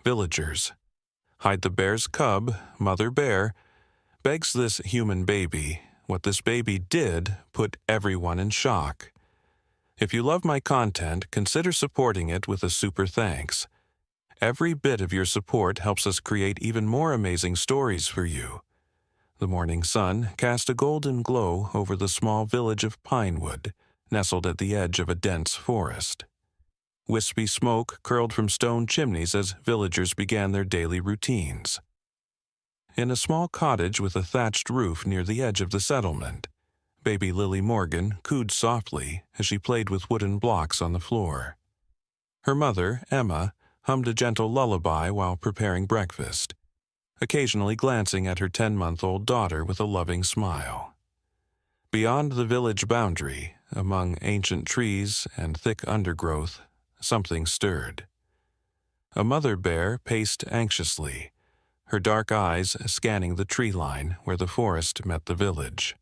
Villagers. Hide the bear's cub, Mother Bear, begs this human baby. What this baby did put everyone in shock. If you love my content, consider supporting it with a super thanks. Every bit of your support helps us create even more amazing stories for you. The morning sun cast a golden glow over the small village of Pinewood, nestled at the edge of a dense forest. Wispy smoke curled from stone chimneys as villagers began their daily routines. In a small cottage with a thatched roof near the edge of the settlement, baby Lily Morgan cooed softly as she played with wooden blocks on the floor. Her mother, Emma, hummed a gentle lullaby while preparing breakfast, occasionally glancing at her 10-month-old daughter with a loving smile. Beyond the village boundary, among ancient trees and thick undergrowth, something stirred. A mother bear paced anxiously, her dark eyes scanning the tree line where the forest met the village.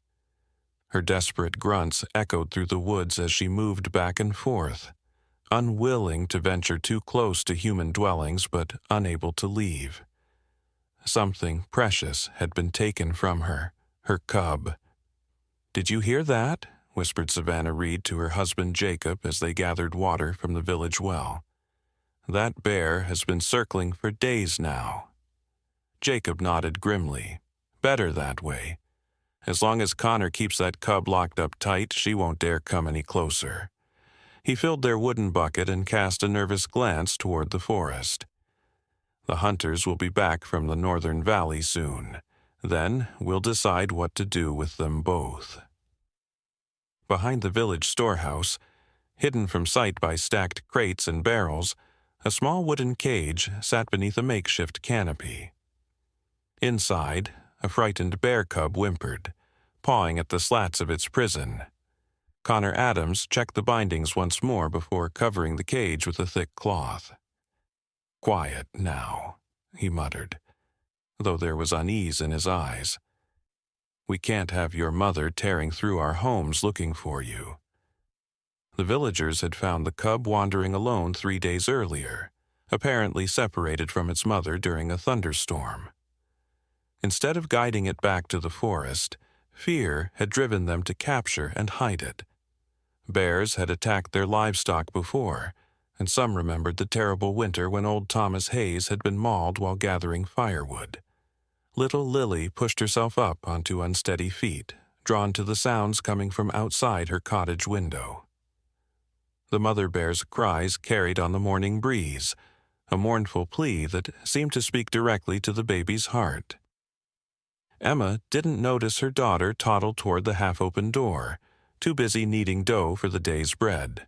Her desperate grunts echoed through the woods as she moved back and forth, unwilling to venture too close to human dwellings but unable to leave. Something precious had been taken from her cub. "Did you hear that?" whispered Savannah Reed to her husband Jacob as they gathered water from the village well. "That bear has been circling for days now." Jacob nodded grimly. "Better that way. As long as Connor keeps that cub locked up tight, she won't dare come any closer." He filled their wooden bucket and cast a nervous glance toward the forest. "The hunters will be back from the northern valley soon. Then we'll decide what to do with them both." Behind the village storehouse, hidden from sight by stacked crates and barrels, a small wooden cage sat beneath a makeshift canopy. Inside, a frightened bear cub whimpered, pawing at the slats of its prison. Connor Adams checked the bindings once more before covering the cage with a thick cloth. "Quiet now," he muttered, though there was unease in his eyes. "We can't have your mother tearing through our homes looking for you." The villagers had found the cub wandering alone 3 days earlier, apparently separated from its mother during a thunderstorm. Instead of guiding it back to the forest, fear had driven them to capture and hide it. Bears had attacked their livestock before, and some remembered the terrible winter when old Thomas Hayes had been mauled while gathering firewood. Little Lily pushed herself up onto unsteady feet, drawn to the sounds coming from outside her cottage window. The mother bear's cries carried on the morning breeze, a mournful plea that seemed to speak directly to the baby's heart. Emma didn't notice her daughter toddle toward the half-open door, too busy kneading dough for the day's bread.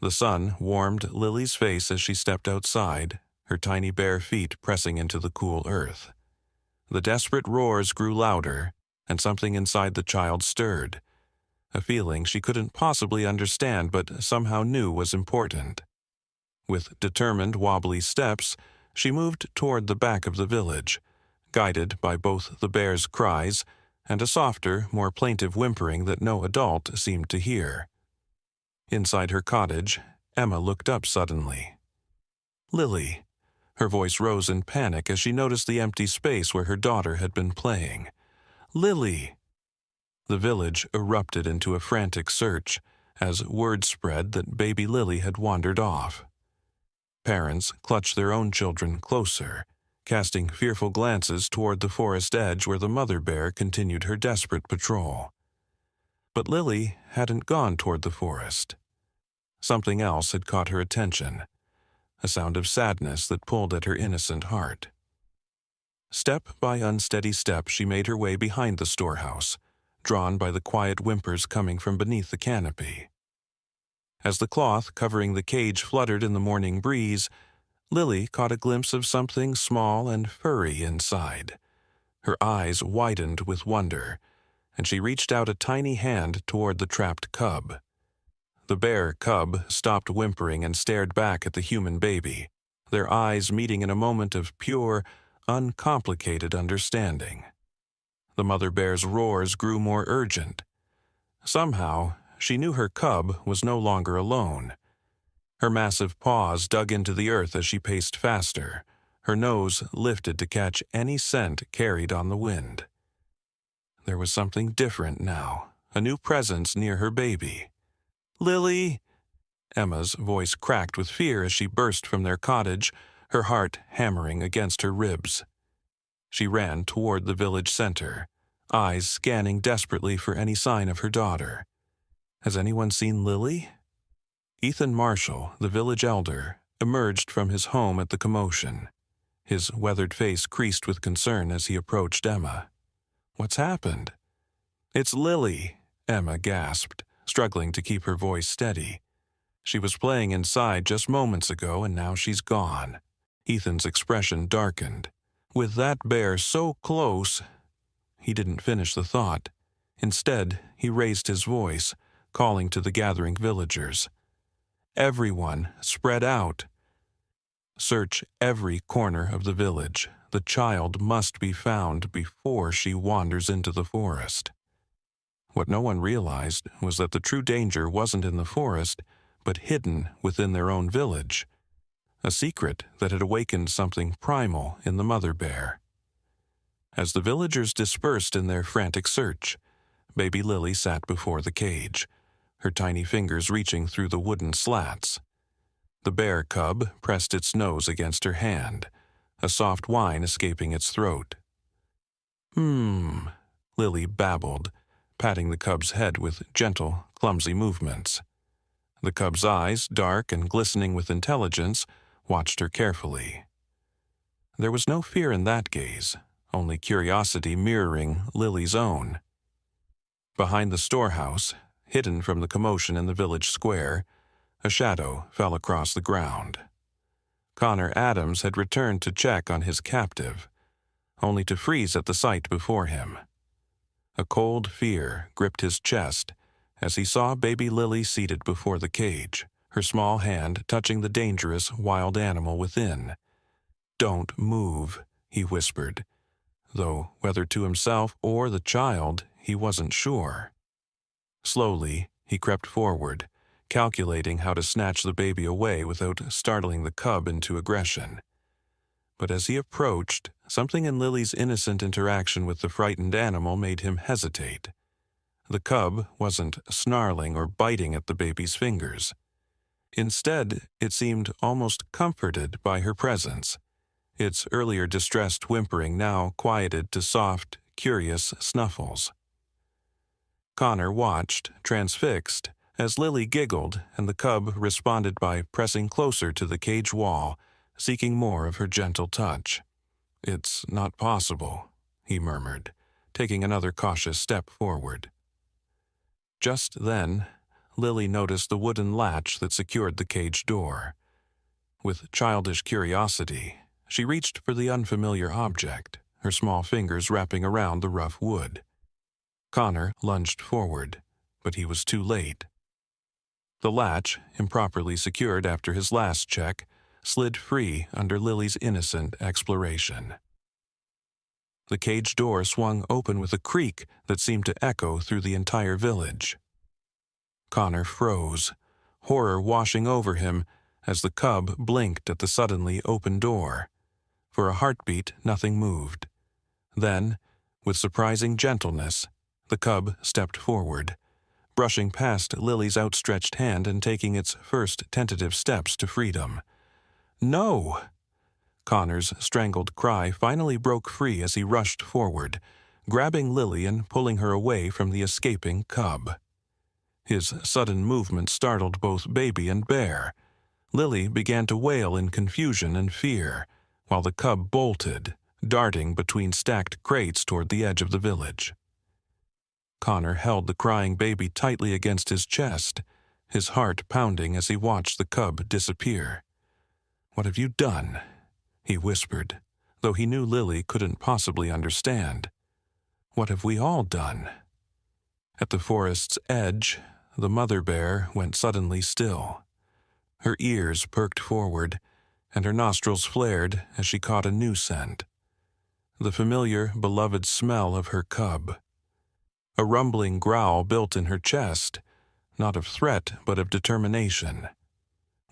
The sun warmed Lily's face as she stepped outside, her tiny bare feet pressing into the cool earth. The desperate roars grew louder, and something inside the child stirred, a feeling she couldn't possibly understand but somehow knew was important. With determined, wobbly steps, she moved toward the back of the village, guided by both the bear's cries and a softer, more plaintive whimpering that no adult seemed to hear. Inside her cottage, Emma looked up suddenly. "Lily!" Her voice rose in panic as she noticed the empty space where her daughter had been playing. "Lily!" The village erupted into a frantic search as word spread that baby Lily had wandered off. Parents clutched their own children closer, casting fearful glances toward the forest edge where the mother bear continued her desperate patrol. But Lily hadn't gone toward the forest. Something else had caught her attention, a sound of sadness that pulled at her innocent heart. Step by unsteady step, she made her way behind the storehouse, drawn by the quiet whimpers coming from beneath the canopy. As the cloth covering the cage fluttered in the morning breeze, Lily caught a glimpse of something small and furry inside. Her eyes widened with wonder, and she reached out a tiny hand toward the trapped cub. The bear cub stopped whimpering and stared back at the human baby, their eyes meeting in a moment of pure, uncomplicated understanding. The mother bear's roars grew more urgent. Somehow, she knew her cub was no longer alone. Her massive paws dug into the earth as she paced faster, her nose lifted to catch any scent carried on the wind. There was something different now, a new presence near her baby. "Lily!" Emma's voice cracked with fear as she burst from their cottage, her heart hammering against her ribs. She ran toward the village center, eyes scanning desperately for any sign of her daughter. Has anyone seen Lily? Ethan Marshall, the village elder, emerged from his home at the commotion. His weathered face creased with concern as he approached Emma. "What's happened?" "It's Lily," Emma gasped, struggling to keep her voice steady. "She was playing inside just moments ago, and now she's gone." Ethan's expression darkened. With that bear so close, he didn't finish the thought. Instead, he raised his voice, calling to the gathering villagers. "Everyone, spread out. Search every corner of the village. The child must be found before she wanders into the forest." What no one realized was that the true danger wasn't in the forest, but hidden within their own village. A secret that had awakened something primal in the mother bear. As the villagers dispersed in their frantic search, baby Lily sat before the cage, her tiny fingers reaching through the wooden slats. The bear cub pressed its nose against her hand, a soft whine escaping its throat. Lily babbled, patting the cub's head with gentle, clumsy movements. The cub's eyes, dark and glistening with intelligence, watched her carefully. There was no fear in that gaze, only curiosity mirroring Lily's own. Behind the storehouse, hidden from the commotion in the village square, a shadow fell across the ground. Connor Adams had returned to check on his captive, only to freeze at the sight before him. A cold fear gripped his chest as he saw baby Lily seated before the cage, her small hand touching the dangerous wild animal within. "Don't move," he whispered, though whether to himself or the child, he wasn't sure. Slowly, he crept forward, calculating how to snatch the baby away without startling the cub into aggression. But as he approached, something in Lily's innocent interaction with the frightened animal made him hesitate. The cub wasn't snarling or biting at the baby's fingers. Instead, it seemed almost comforted by her presence, its earlier distressed whimpering now quieted to soft, curious snuffles. Connor watched, transfixed, as Lily giggled and the cub responded by pressing closer to the cage wall, seeking more of her gentle touch. "It's not possible," he murmured, taking another cautious step forward. Just then, Lily noticed the wooden latch that secured the cage door. With childish curiosity, she reached for the unfamiliar object, her small fingers wrapping around the rough wood. Connor lunged forward, but he was too late. The latch, improperly secured after his last check, slid free under Lily's innocent exploration. The cage door swung open with a creak that seemed to echo through the entire village. Connor froze, horror washing over him as the cub blinked at the suddenly open door. For a heartbeat, nothing moved. Then, with surprising gentleness, the cub stepped forward, brushing past Lily's outstretched hand and taking its first tentative steps to freedom. "No!" Connor's strangled cry finally broke free as he rushed forward, grabbing Lily and pulling her away from the escaping cub. His sudden movement startled both baby and bear. Lily began to wail in confusion and fear, while the cub bolted, darting between stacked crates toward the edge of the village. Connor held the crying baby tightly against his chest, his heart pounding as he watched the cub disappear. "What have you done?" he whispered, though he knew Lily couldn't possibly understand. "What have we all done?" At the forest's edge, the mother bear went suddenly still. Her ears perked forward, and her nostrils flared as she caught a new scent. The familiar, beloved smell of her cub. A rumbling growl built in her chest, not of threat but of determination.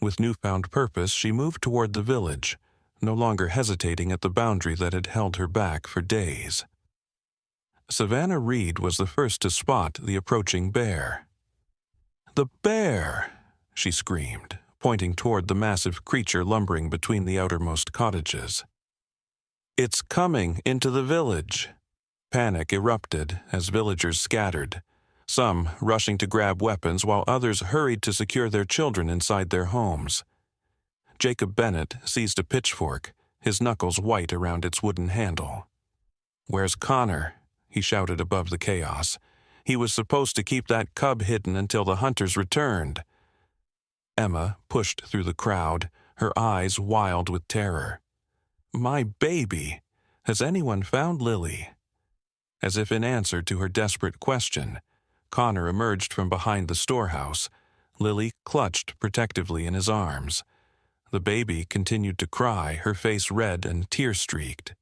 With newfound purpose, she moved toward the village, no longer hesitating at the boundary that had held her back for days. Savannah Reed was the first to spot the approaching bear. "The bear!" she screamed, pointing toward the massive creature lumbering between the outermost cottages. "It's coming into the village!" Panic erupted as villagers scattered, some rushing to grab weapons while others hurried to secure their children inside their homes. Jacob Bennett seized a pitchfork, his knuckles white around its wooden handle. "Where's Connor?" he shouted above the chaos. "He was supposed to keep that cub hidden until the hunters returned." Emma pushed through the crowd, her eyes wild with terror. "My baby! Has anyone found Lily?" As if in answer to her desperate question, Connor emerged from behind the storehouse, Lily clutched protectively in his arms. The baby continued to cry, her face red and tear-streaked.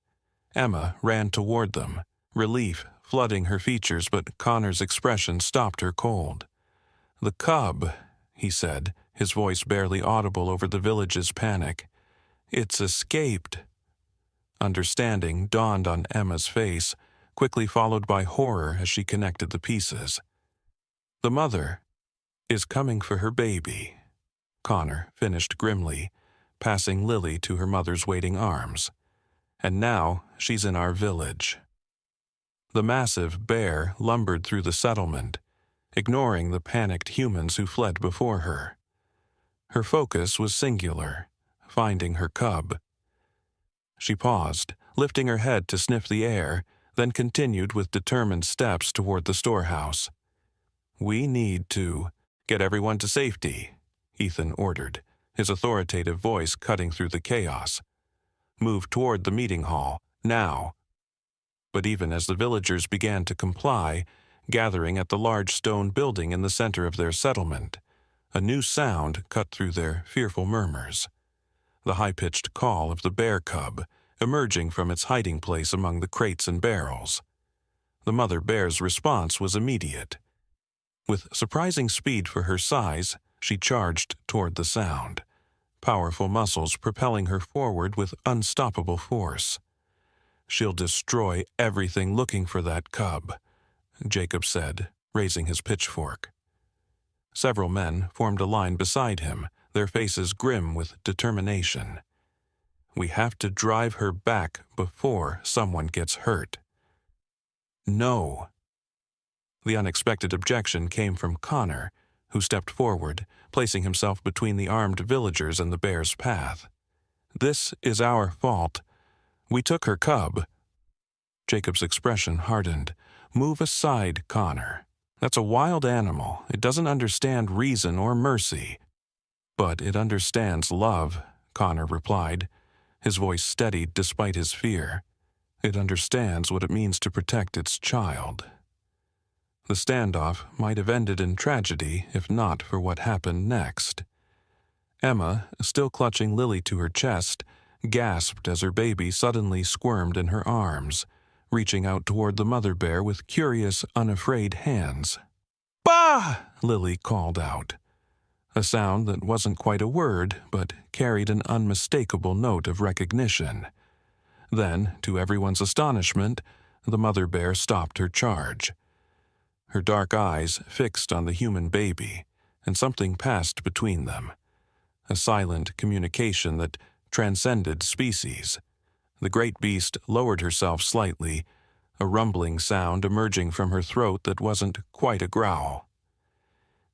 Emma ran toward them, relief flooding her features, but Connor's expression stopped her cold. "The cub," he said, his voice barely audible over the village's panic. "It's escaped." Understanding dawned on Emma's face, quickly followed by horror as she connected the pieces. "The mother is coming for her baby," Connor finished grimly, passing Lily to her mother's waiting arms. "And now she's in our village." The massive bear lumbered through the settlement, ignoring the panicked humans who fled before her. Her focus was singular, finding her cub. She paused, lifting her head to sniff the air, then continued with determined steps toward the storehouse. "We need to get everyone to safety," Ethan ordered, his authoritative voice cutting through the chaos. "Move toward the meeting hall, now." But even as the villagers began to comply, gathering at the large stone building in the center of their settlement, a new sound cut through their fearful murmurs. The high-pitched call of the bear cub, emerging from its hiding place among the crates and barrels. The mother bear's response was immediate. With surprising speed for her size, she charged toward the sound, powerful muscles propelling her forward with unstoppable force. "She'll destroy everything looking for that cub," Jacob said, raising his pitchfork. Several men formed a line beside him, their faces grim with determination. "We have to drive her back before someone gets hurt." "No." The unexpected objection came from Connor, who stepped forward, placing himself between the armed villagers and the bear's path. "This is our fault. We took her cub." Jacob's expression hardened. "Move aside, Connor. That's a wild animal. It doesn't understand reason or mercy." "But it understands love," Connor replied, his voice steadied despite his fear. "It understands what it means to protect its child." The standoff might have ended in tragedy if not for what happened next. Emma, still clutching Lily to her chest, gasped as her baby suddenly squirmed in her arms, reaching out toward the mother bear with curious, unafraid hands. "Bah!" Lily called out. A sound that wasn't quite a word, but carried an unmistakable note of recognition. Then, to everyone's astonishment, the mother bear stopped her charge. Her dark eyes fixed on the human baby, and something passed between them. A silent communication that transcended species. The great beast lowered herself slightly, a rumbling sound emerging from her throat that wasn't quite a growl.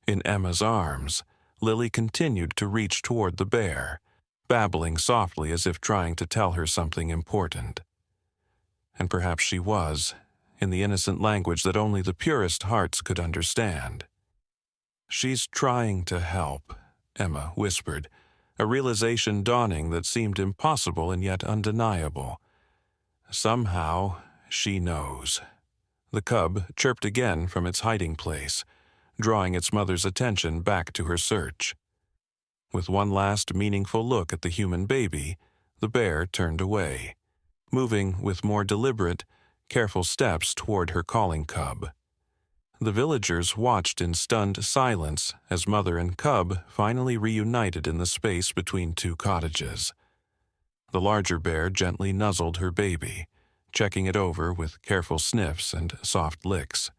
In Emma's arms, Lily continued to reach toward the bear, babbling softly as if trying to tell her something important. And perhaps she was, in the innocent language that only the purest hearts could understand. "She's trying to help," Emma whispered, a realization dawning that seemed impossible and yet undeniable. "Somehow, she knows." The cub chirped again from its hiding place, drawing its mother's attention back to her search. With one last meaningful look at the human baby, the bear turned away, moving with more deliberate, careful steps toward her calling cub. The villagers watched in stunned silence as mother and cub finally reunited in the space between two cottages. The larger bear gently nuzzled her baby, checking it over with careful sniffs and soft licks.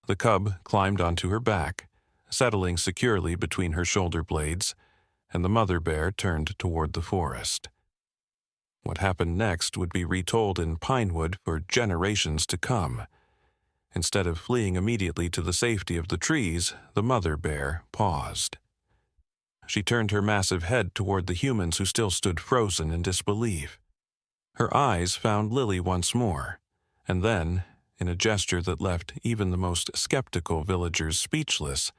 The cub climbed onto her back, settling securely between her shoulder blades, and the mother bear turned toward the forest. What happened next would be retold in Pinewood for generations to come. Instead of fleeing immediately to the safety of the trees, the mother bear paused. She turned her massive head toward the humans who still stood frozen in disbelief. Her eyes found Lily once more, and then, in a gesture that left even the most skeptical villagers speechless,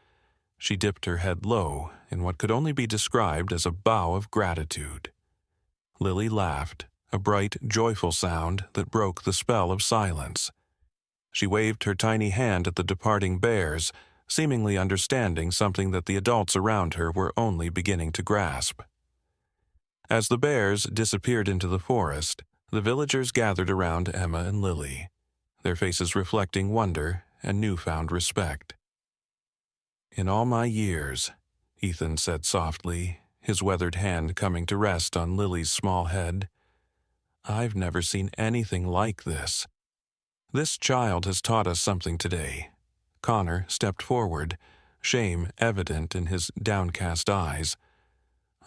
she dipped her head low in what could only be described as a bow of gratitude. Lily laughed, a bright, joyful sound that broke the spell of silence. She waved her tiny hand at the departing bears, seemingly understanding something that the adults around her were only beginning to grasp. As the bears disappeared into the forest, the villagers gathered around Emma and Lily, their faces reflecting wonder and newfound respect. "In all my years," Ethan said softly, his weathered hand coming to rest on Lily's small head, "I've never seen anything like this. This child has taught us something today." Connor stepped forward, shame evident in his downcast eyes.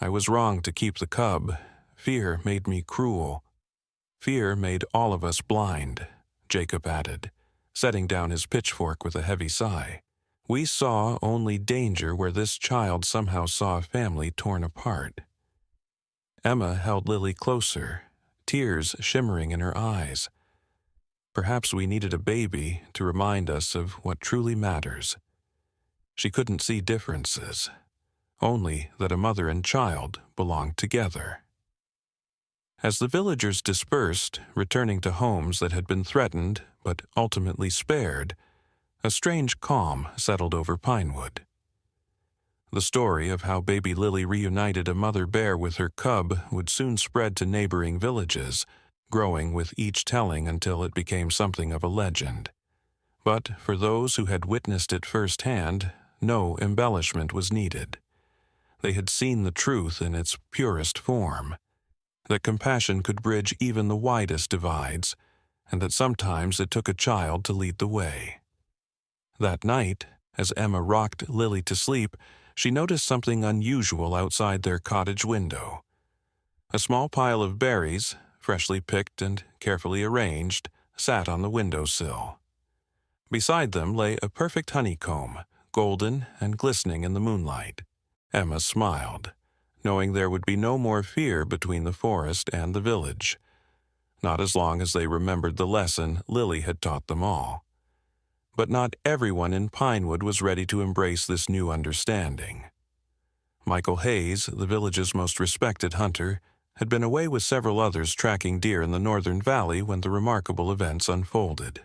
"I was wrong to keep the cub. Fear made me cruel." "Fear made all of us blind," Jacob added, setting down his pitchfork with a heavy sigh. "We saw only danger where this child somehow saw a family torn apart." Emma held Lily closer, tears shimmering in her eyes. Perhaps we needed a baby to remind us of what truly matters. She couldn't see differences, only that a mother and child belonged together. As the villagers dispersed, returning to homes that had been threatened but ultimately spared, a strange calm settled over Pinewood. The story of how baby Lily reunited a mother bear with her cub would soon spread to neighboring villages, growing with each telling until it became something of a legend. But for those who had witnessed it firsthand, no embellishment was needed. They had seen the truth in its purest form, that compassion could bridge even the widest divides, and that sometimes it took a child to lead the way. That night, as Emma rocked Lily to sleep, she noticed something unusual outside their cottage window. A small pile of berries, freshly picked and carefully arranged, sat on the windowsill. Beside them lay a perfect honeycomb, golden and glistening in the moonlight. Emma smiled, knowing there would be no more fear between the forest and the village, not as long as they remembered the lesson Lily had taught them all. But not everyone in Pinewood was ready to embrace this new understanding. Michael Hayes, the village's most respected hunter, had been away with several others tracking deer in the northern valley when the remarkable events unfolded.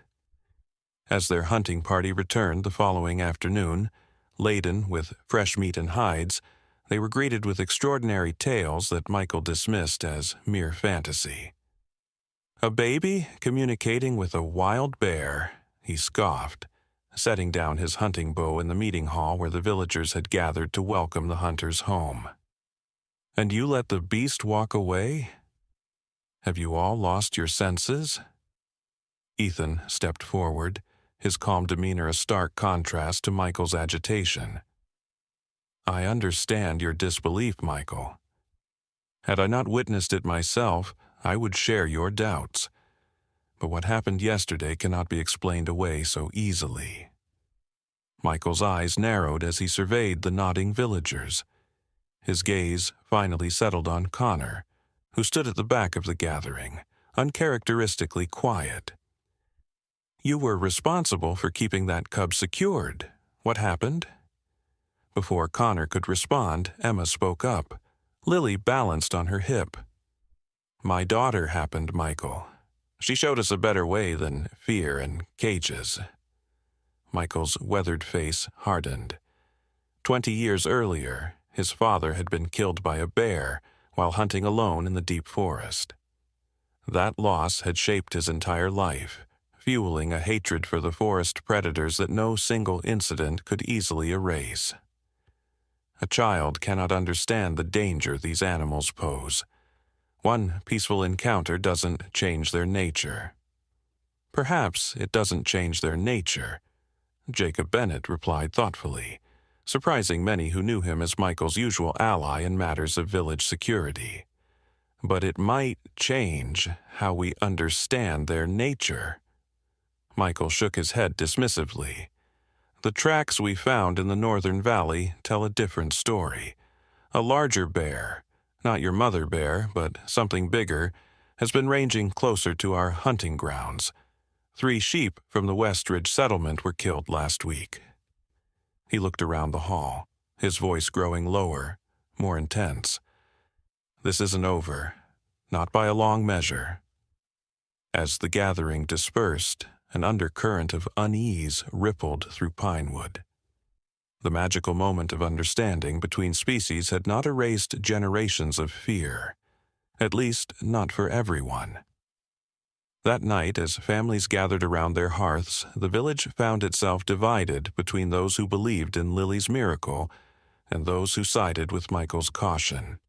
As their hunting party returned the following afternoon, laden with fresh meat and hides, they were greeted with extraordinary tales that Michael dismissed as mere fantasy. "A baby communicating with a wild bear," he scoffed, setting down his hunting bow in the meeting hall where the villagers had gathered to welcome the hunters home. "And you let the beast walk away? Have you all lost your senses?" Ethan stepped forward, his calm demeanor a stark contrast to Michael's agitation. "I understand your disbelief, Michael. Had I not witnessed it myself, I would share your doubts. But what happened yesterday cannot be explained away so easily." Michael's eyes narrowed as he surveyed the nodding villagers. His gaze finally settled on Connor, who stood at the back of the gathering, uncharacteristically quiet. "You were responsible for keeping that cub secured. What happened?" Before Connor could respond, Emma spoke up, Lily balanced on her hip. "My daughter happened, Michael. She showed us a better way than fear and cages." Michael's weathered face hardened. 20 years earlier, his father had been killed by a bear while hunting alone in the deep forest. That loss had shaped his entire life, fueling a hatred for the forest predators that no single incident could easily erase. A child cannot understand the danger these animals pose. One peaceful encounter doesn't change their nature. Perhaps it doesn't change their nature, Jacob Bennet replied thoughtfully, surprising many who knew him as Michael's usual ally in matters of village security. But it might change how we understand their nature. Michael shook his head dismissively. The tracks we found in the northern valley tell a different story. A larger bear, not your mother bear, but something bigger, has been ranging closer to our hunting grounds. 3 sheep from the West Ridge settlement were killed last week. He looked around the hall, his voice growing lower, more intense. This isn't over, not by a long measure. As the gathering dispersed, an undercurrent of unease rippled through Pinewood. The magical moment of understanding between species had not erased generations of fear, at least not for everyone. That night, as families gathered around their hearths, the village found itself divided between those who believed in Lily's miracle and those who sided with Michael's caution.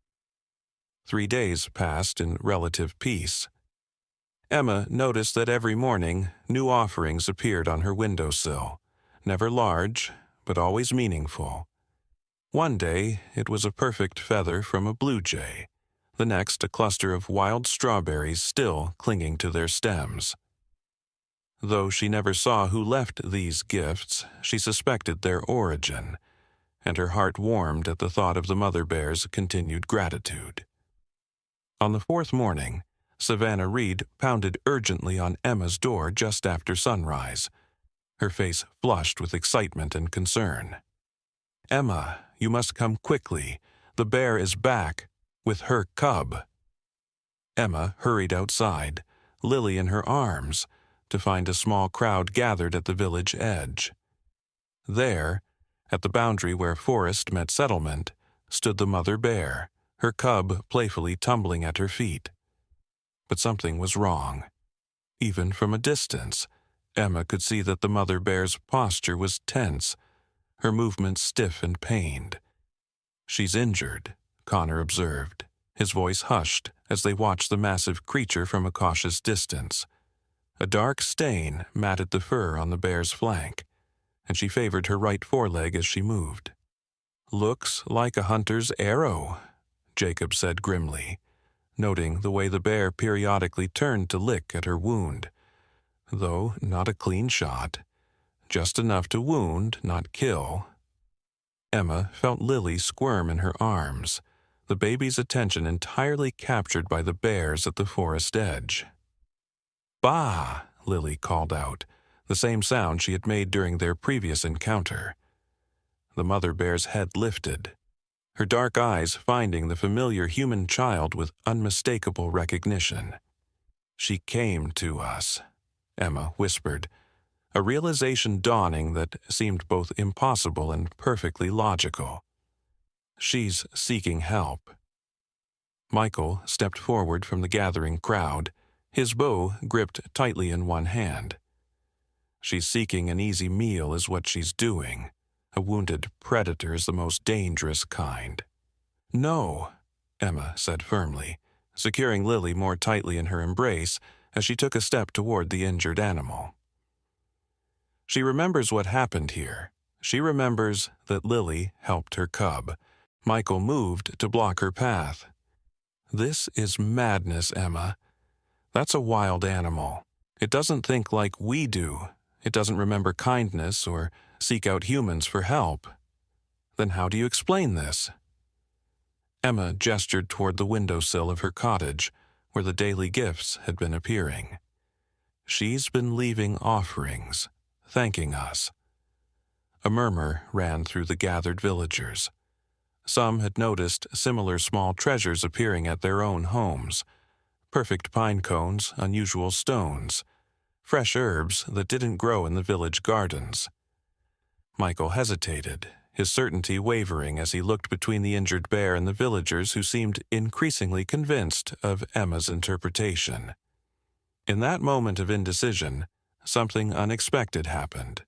3 days passed in relative peace. Emma noticed that every morning new offerings appeared on her windowsill, never large, but always meaningful. One day it was a perfect feather from a blue jay, the next a cluster of wild strawberries still clinging to their stems. Though she never saw who left these gifts, she suspected their origin, and her heart warmed at the thought of the mother bear's continued gratitude. On the 4th morning, Savannah Reed pounded urgently on Emma's door just after sunrise, her face flushed with excitement and concern. "Emma, you must come quickly. The bear is back, with her cub." Emma hurried outside, Lily in her arms, to find a small crowd gathered at the village edge. There, at the boundary where forest met settlement, stood the mother bear, her cub playfully tumbling at her feet. But something was wrong. Even from a distance, Emma could see that the mother bear's posture was tense, her movements stiff and pained. "She's injured," Connor observed, his voice hushed as they watched the massive creature from a cautious distance. A dark stain matted the fur on the bear's flank, and she favored her right foreleg as she moved. "Looks like a hunter's arrow," Jacob said grimly, noting the way the bear periodically turned to lick at her wound. Though not a clean shot, just enough to wound, not kill. Emma felt Lily squirm in her arms, the baby's attention entirely captured by the bears at the forest edge. "Bah!" Lily called out, the same sound she had made during their previous encounter. The mother bear's head lifted, her dark eyes finding the familiar human child with unmistakable recognition. "She came to us," Emma whispered, a realization dawning that seemed both impossible and perfectly logical. "She's seeking help." Michael stepped forward from the gathering crowd, his bow gripped tightly in one hand. "She's seeking an easy meal is what she's doing. A wounded predator is the most dangerous kind." "No," Emma said firmly, securing Lily more tightly in her embrace as she took a step toward the injured animal. She remembers what happened here. She remembers that Lily helped her cub. Michael moved to block her path. "This is madness, Emma. That's a wild animal. It doesn't think like we do. It doesn't remember kindness or seek out humans for help. Then how do you explain this?" Emma gestured toward the windowsill of her cottage, where the daily gifts had been appearing. "She's been leaving offerings, thanking us." A murmur ran through the gathered villagers. Some had noticed similar small treasures appearing at their own homes. Perfect pine cones, unusual stones, fresh herbs that didn't grow in the village gardens. Michael hesitated, his certainty wavering as he looked between the injured bear and the villagers who seemed increasingly convinced of Emma's interpretation. In that moment of indecision, something unexpected happened.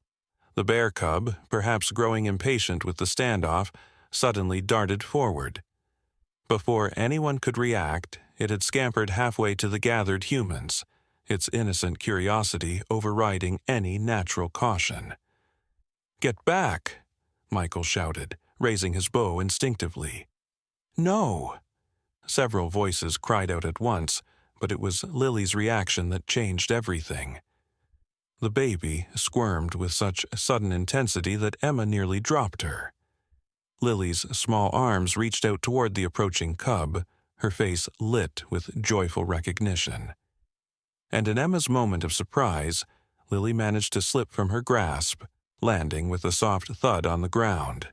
The bear cub, perhaps growing impatient with the standoff, suddenly darted forward. Before anyone could react, it had scampered halfway to the gathered humans, its innocent curiosity overriding any natural caution. "Get back!" Michael shouted, raising his bow instinctively. "No!" Several voices cried out at once, but it was Lily's reaction that changed everything. The baby squirmed with such sudden intensity that Emma nearly dropped her. Lily's small arms reached out toward the approaching cub, her face lit with joyful recognition. And in Emma's moment of surprise, Lily managed to slip from her grasp, landing with a soft thud on the ground.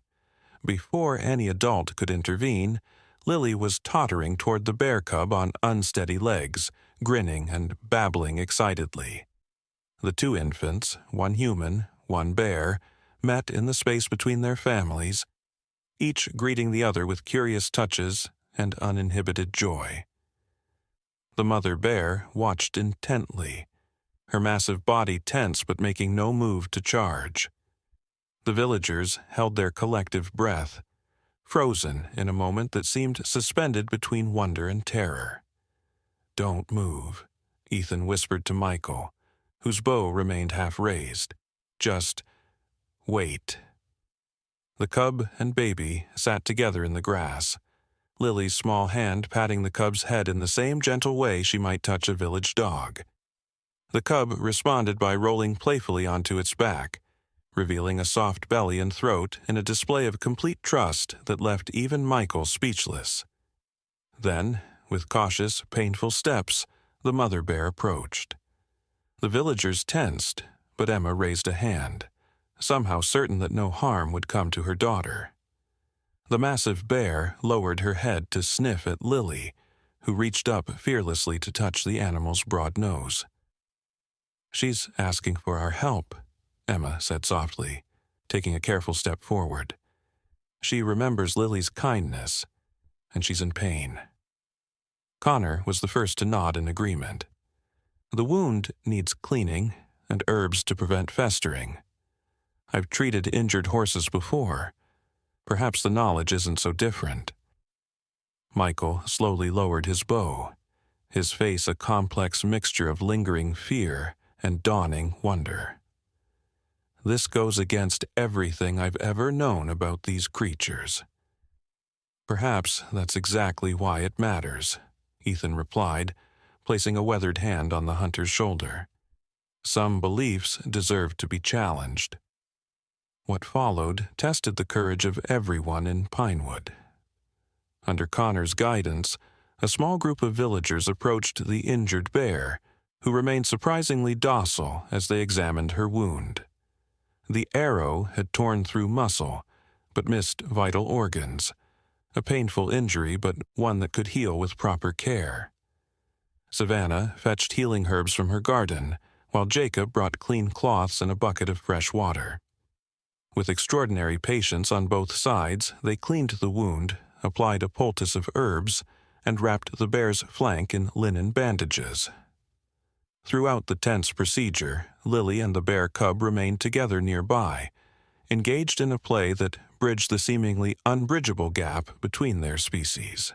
Before any adult could intervene, Lily was tottering toward the bear cub on unsteady legs, grinning and babbling excitedly. The two infants, one human, one bear, met in the space between their families, each greeting the other with curious touches and uninhibited joy. The mother bear watched intently, her massive body tense but making no move to charge. The villagers held their collective breath, frozen in a moment that seemed suspended between wonder and terror. "Don't move," Ethan whispered to Michael, whose bow remained half raised. "Just wait." The cub and baby sat together in the grass, Lily's small hand patting the cub's head in the same gentle way she might touch a village dog. The cub responded by rolling playfully onto its back, revealing a soft belly and throat in a display of complete trust that left even Michael speechless. Then, with cautious, painful steps, the mother bear approached. The villagers tensed, but Emma raised a hand, somehow certain that no harm would come to her daughter. The massive bear lowered her head to sniff at Lily, who reached up fearlessly to touch the animal's broad nose. "She's asking for our help," Emma said softly, taking a careful step forward. "She remembers Lily's kindness, and she's in pain." Connor was the first to nod in agreement. "The wound needs cleaning and herbs to prevent festering. I've treated injured horses before. Perhaps the knowledge isn't so different." Michael slowly lowered his bow, his face a complex mixture of lingering fear and dawning wonder. "This goes against everything I've ever known about these creatures." "Perhaps that's exactly why it matters," Ethan replied, placing a weathered hand on the hunter's shoulder. "Some beliefs deserve to be challenged." What followed tested the courage of everyone in Pinewood. Under Connor's guidance, a small group of villagers approached the injured bear, who remained surprisingly docile as they examined her wound. The arrow had torn through muscle, but missed vital organs, a painful injury but one that could heal with proper care. Savannah fetched healing herbs from her garden, while Jacob brought clean cloths and a bucket of fresh water. With extraordinary patience on both sides, they cleaned the wound, applied a poultice of herbs, and wrapped the bear's flank in linen bandages. Throughout the tense procedure, Lily and the bear cub remained together nearby, engaged in a play that bridged the seemingly unbridgeable gap between their species.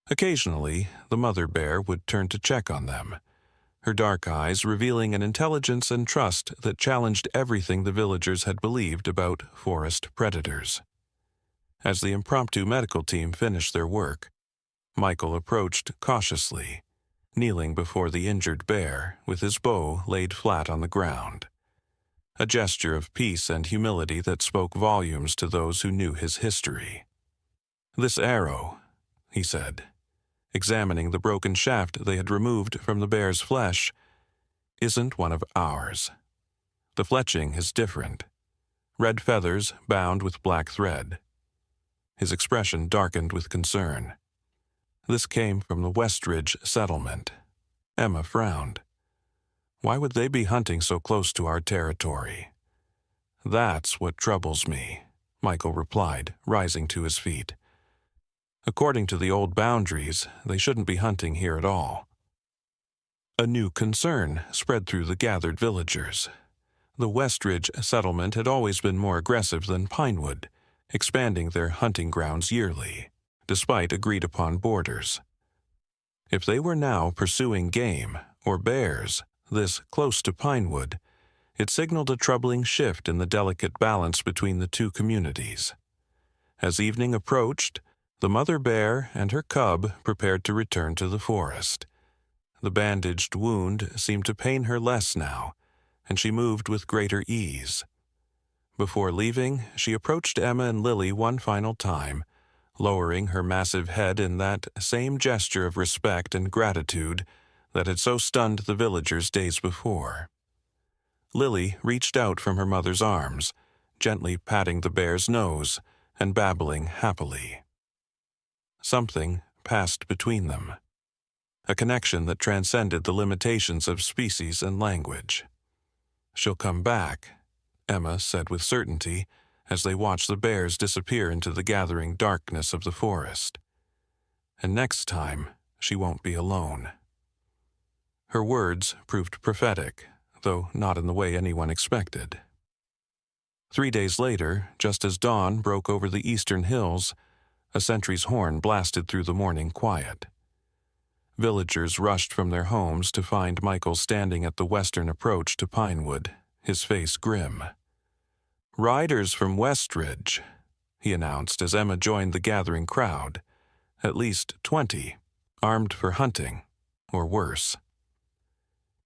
Occasionally, the mother bear would turn to check on them, her dark eyes revealing an intelligence and trust that challenged everything the villagers had believed about forest predators. As the impromptu medical team finished their work, Michael approached cautiously, kneeling before the injured bear with his bow laid flat on the ground, a gesture of peace and humility that spoke volumes to those who knew his history. "This arrow," he said, examining the broken shaft they had removed from the bear's flesh, "isn't one of ours. The fletching is different. Red feathers bound with black thread." His expression darkened with concern. "This came from the Westridge settlement." Emma frowned. "Why would they be hunting so close to our territory?" "That's what troubles me," Michael replied, rising to his feet. "According to the old boundaries, they shouldn't be hunting here at all." A new concern spread through the gathered villagers. The Westridge settlement had always been more aggressive than Pinewood, expanding their hunting grounds yearly, despite agreed-upon borders. If they were now pursuing game, or bears, this close to Pinewood, it signaled a troubling shift in the delicate balance between the two communities. As evening approached, the mother bear and her cub prepared to return to the forest. The bandaged wound seemed to pain her less now, and she moved with greater ease. Before leaving, she approached Emma and Lily one final time, lowering her massive head in that same gesture of respect and gratitude that had so stunned the villagers days before. Lily reached out from her mother's arms, gently patting the bear's nose and babbling happily. Something passed between them, a connection that transcended the limitations of species and language. "She'll come back," Emma said with certainty as they watched the bears disappear into the gathering darkness of the forest. "And next time, she won't be alone." Her words proved prophetic, though not in the way anyone expected. 3 days later, just as dawn broke over the eastern hills, a sentry's horn blasted through the morning quiet. Villagers rushed from their homes to find Michael standing at the western approach to Pinewood, his face grim. "Riders from Westridge," he announced as Emma joined the gathering crowd. "At least 20, armed for hunting, or worse."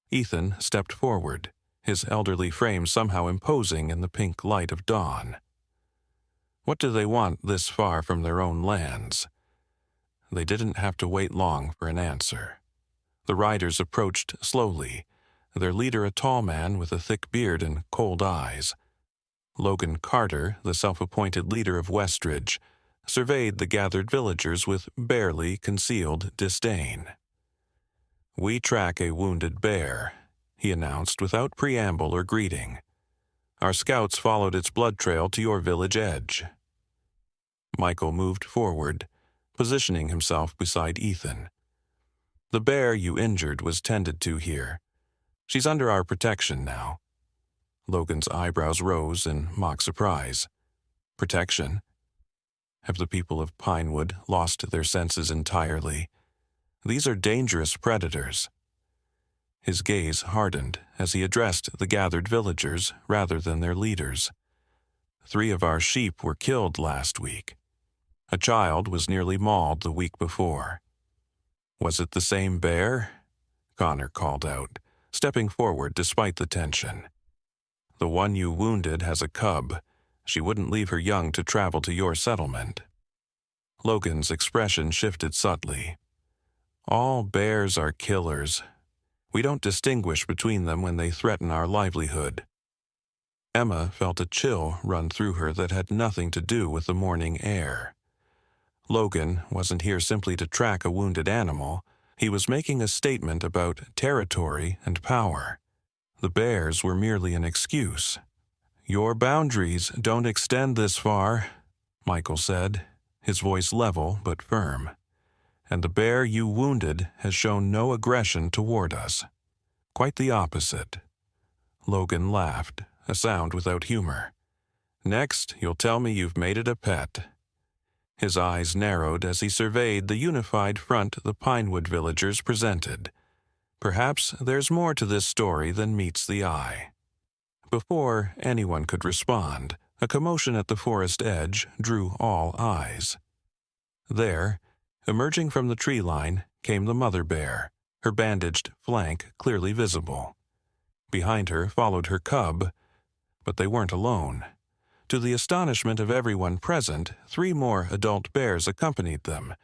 Ethan stepped forward, his elderly frame somehow imposing in the pink light of dawn. What do they want this far from their own lands? They didn't have to wait long for an answer. The riders approached slowly, their leader a tall man with a thick beard and cold eyes. Logan Carter, the self-appointed leader of Westridge, surveyed the gathered villagers with barely concealed disdain. "We track a wounded bear," he announced without preamble or greeting. "Our scouts followed its blood trail to your village edge." Michael moved forward, positioning himself beside Ethan. "The bear you injured was tended to here. She's under our protection now." Logan's eyebrows rose in mock surprise. "Protection? Have the people of Pinewood lost their senses entirely? These are dangerous predators." His gaze hardened as he addressed the gathered villagers rather than their leaders. 3 of our sheep were killed last week. A child was nearly mauled the week before. "Was it the same bear?" Connor called out, stepping forward despite the tension. "The one you wounded has a cub. She wouldn't leave her young to travel to your settlement." Logan's expression shifted subtly. "All bears are killers. We don't distinguish between them when they threaten our livelihood." Emma felt a chill run through her that had nothing to do with the morning air. Logan wasn't here simply to track a wounded animal. He was making a statement about territory and power. The bears were merely an excuse. "Your boundaries don't extend this far," Michael said, his voice level but firm. "And the bear you wounded has shown no aggression toward us. Quite the opposite." Logan laughed, a sound without humor. "Next, you'll tell me you've made it a pet." His eyes narrowed as he surveyed the unified front the Pinewood villagers presented. Perhaps there's more to this story than meets the eye. Before anyone could respond, a commotion at the forest edge drew all eyes. There, emerging from the tree line, came the mother bear, her bandaged flank clearly visible. Behind her followed her cub, but they weren't alone. To the astonishment of everyone present, 3 more adult bears accompanied them,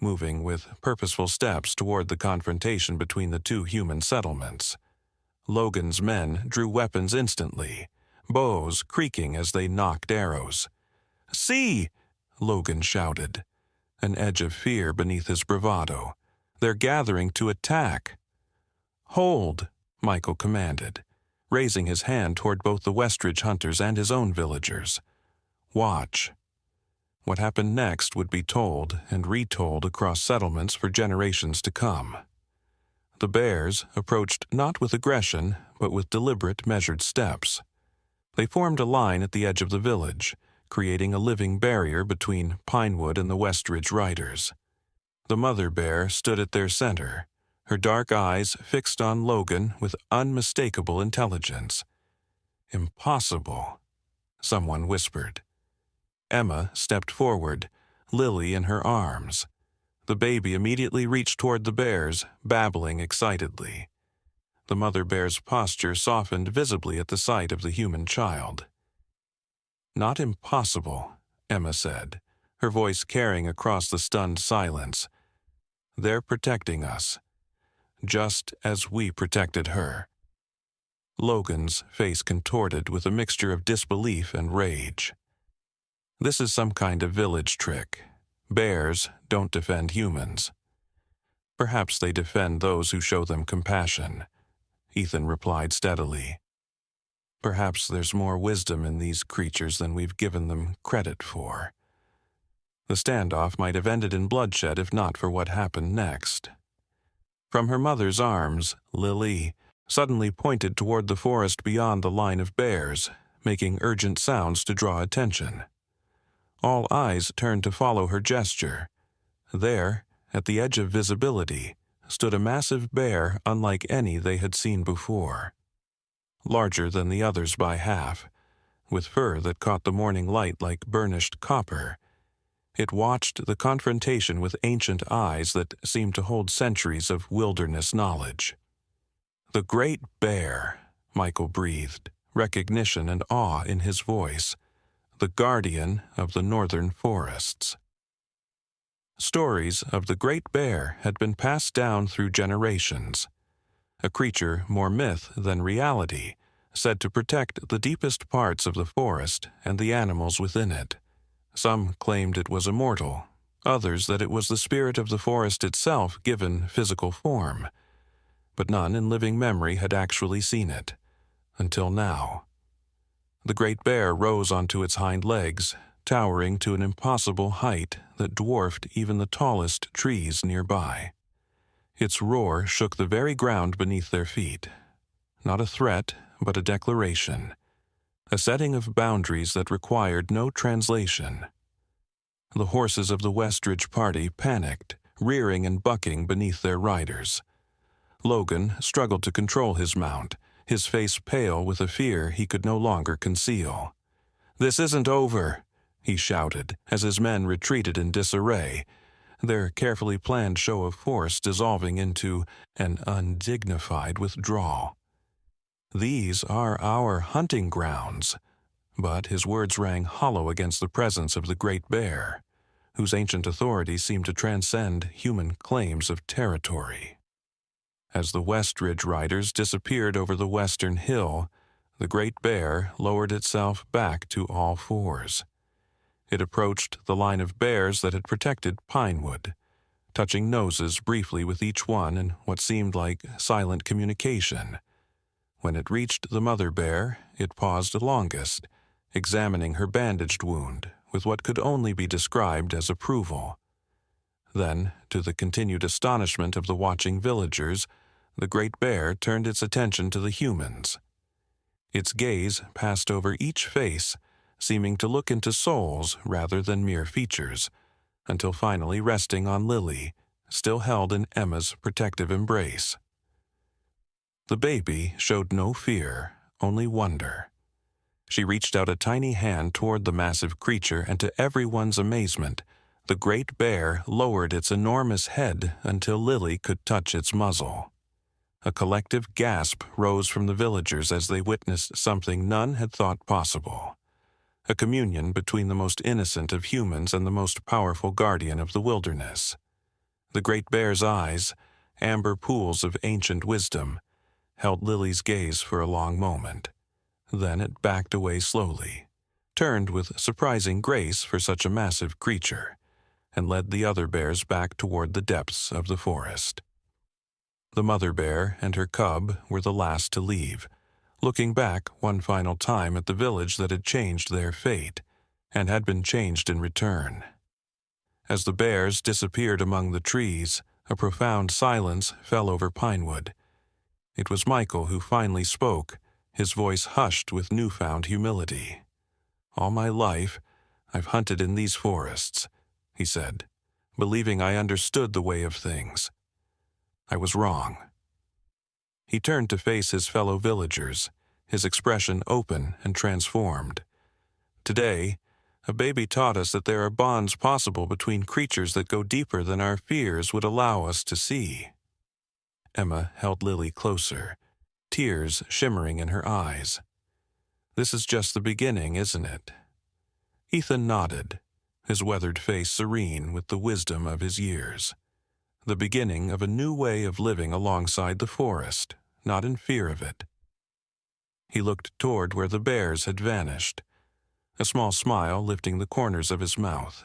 moving with purposeful steps toward the confrontation between the 2 human settlements. Logan's men drew weapons instantly, bows creaking as they nocked arrows. "See!" Logan shouted, an edge of fear beneath his bravado. "They're gathering to attack." "Hold," Michael commanded, raising his hand toward both the Westridge hunters and his own villagers. "Watch." What happened next would be told and retold across settlements for generations to come. The bears approached not with aggression, but with deliberate, measured steps. They formed a line at the edge of the village, creating a living barrier between Pinewood and the Westridge riders. The mother bear stood at their center, her dark eyes fixed on Logan with unmistakable intelligence. "Impossible," someone whispered. Emma stepped forward, Lily in her arms. The baby immediately reached toward the bears, babbling excitedly. The mother bear's posture softened visibly at the sight of the human child. "Not impossible," Emma said, her voice carrying across the stunned silence. "They're protecting us, just as we protected her." Logan's face contorted with a mixture of disbelief and rage. "This is some kind of village trick. Bears don't defend humans." "Perhaps they defend those who show them compassion," Ethan replied steadily. "Perhaps there's more wisdom in these creatures than we've given them credit for." The standoff might have ended in bloodshed if not for what happened next. From her mother's arms, Lily suddenly pointed toward the forest beyond the line of bears, making urgent sounds to draw attention. All eyes turned to follow her gesture. There, at the edge of visibility, stood a massive bear unlike any they had seen before. Larger than the others by half, with fur that caught the morning light like burnished copper. It watched the confrontation with ancient eyes that seemed to hold centuries of wilderness knowledge. "The Great Bear," Michael breathed, recognition and awe in his voice. "The guardian of the northern forests." Stories of the Great Bear had been passed down through generations. A creature more myth than reality, said to protect the deepest parts of the forest and the animals within it. Some claimed it was immortal, others that it was the spirit of the forest itself given physical form. But none in living memory had actually seen it, until now. The Great Bear rose onto its hind legs, towering to an impossible height that dwarfed even the tallest trees nearby. Its roar shook the very ground beneath their feet. Not a threat, but a declaration. A setting of boundaries that required no translation. The horses of the Westridge party panicked, rearing and bucking beneath their riders. Logan struggled to control his mount, his face pale with a fear he could no longer conceal. "This isn't over," he shouted, as his men retreated in disarray, their carefully planned show of force dissolving into an undignified withdrawal. "These are our hunting grounds." But his words rang hollow against the presence of the Great Bear, whose ancient authority seemed to transcend human claims of territory. As the Westridge riders disappeared over the western hill, the Great Bear lowered itself back to all fours. It approached the line of bears that had protected Pinewood, touching noses briefly with each one in what seemed like silent communication. When it reached the mother bear, it paused longest, examining her bandaged wound with what could only be described as approval. Then, to the continued astonishment of the watching villagers, the Great Bear turned its attention to the humans. Its gaze passed over each face, seeming to look into souls rather than mere features, until finally resting on Lily, still held in Emma's protective embrace. The baby showed no fear, only wonder. She reached out a tiny hand toward the massive creature, and to everyone's amazement, the Great Bear lowered its enormous head until Lily could touch its muzzle. A collective gasp rose from the villagers as they witnessed something none had thought possible. A communion between the most innocent of humans and the most powerful guardian of the wilderness. The Great Bear's eyes, amber pools of ancient wisdom, held Lily's gaze for a long moment. Then it backed away slowly, turned with surprising grace for such a massive creature, and led the other bears back toward the depths of the forest. The mother bear and her cub were the last to leave, looking back one final time at the village that had changed their fate, and had been changed in return. As the bears disappeared among the trees, a profound silence fell over Pinewood. It was Michael who finally spoke, his voice hushed with newfound humility. "All my life, I've hunted in these forests," he said, believing I understood the way of things. I was wrong. He turned to face his fellow villagers, his expression open and transformed. Today, a baby taught us that there are bonds possible between creatures that go deeper than our fears would allow us to see. Emma held Lily closer, tears shimmering in her eyes. This is just the beginning, isn't it? Ethan nodded, his weathered face serene with the wisdom of his years. The beginning of a new way of living alongside the forest, not in fear of it. He looked toward where the bears had vanished, a small smile lifting the corners of his mouth.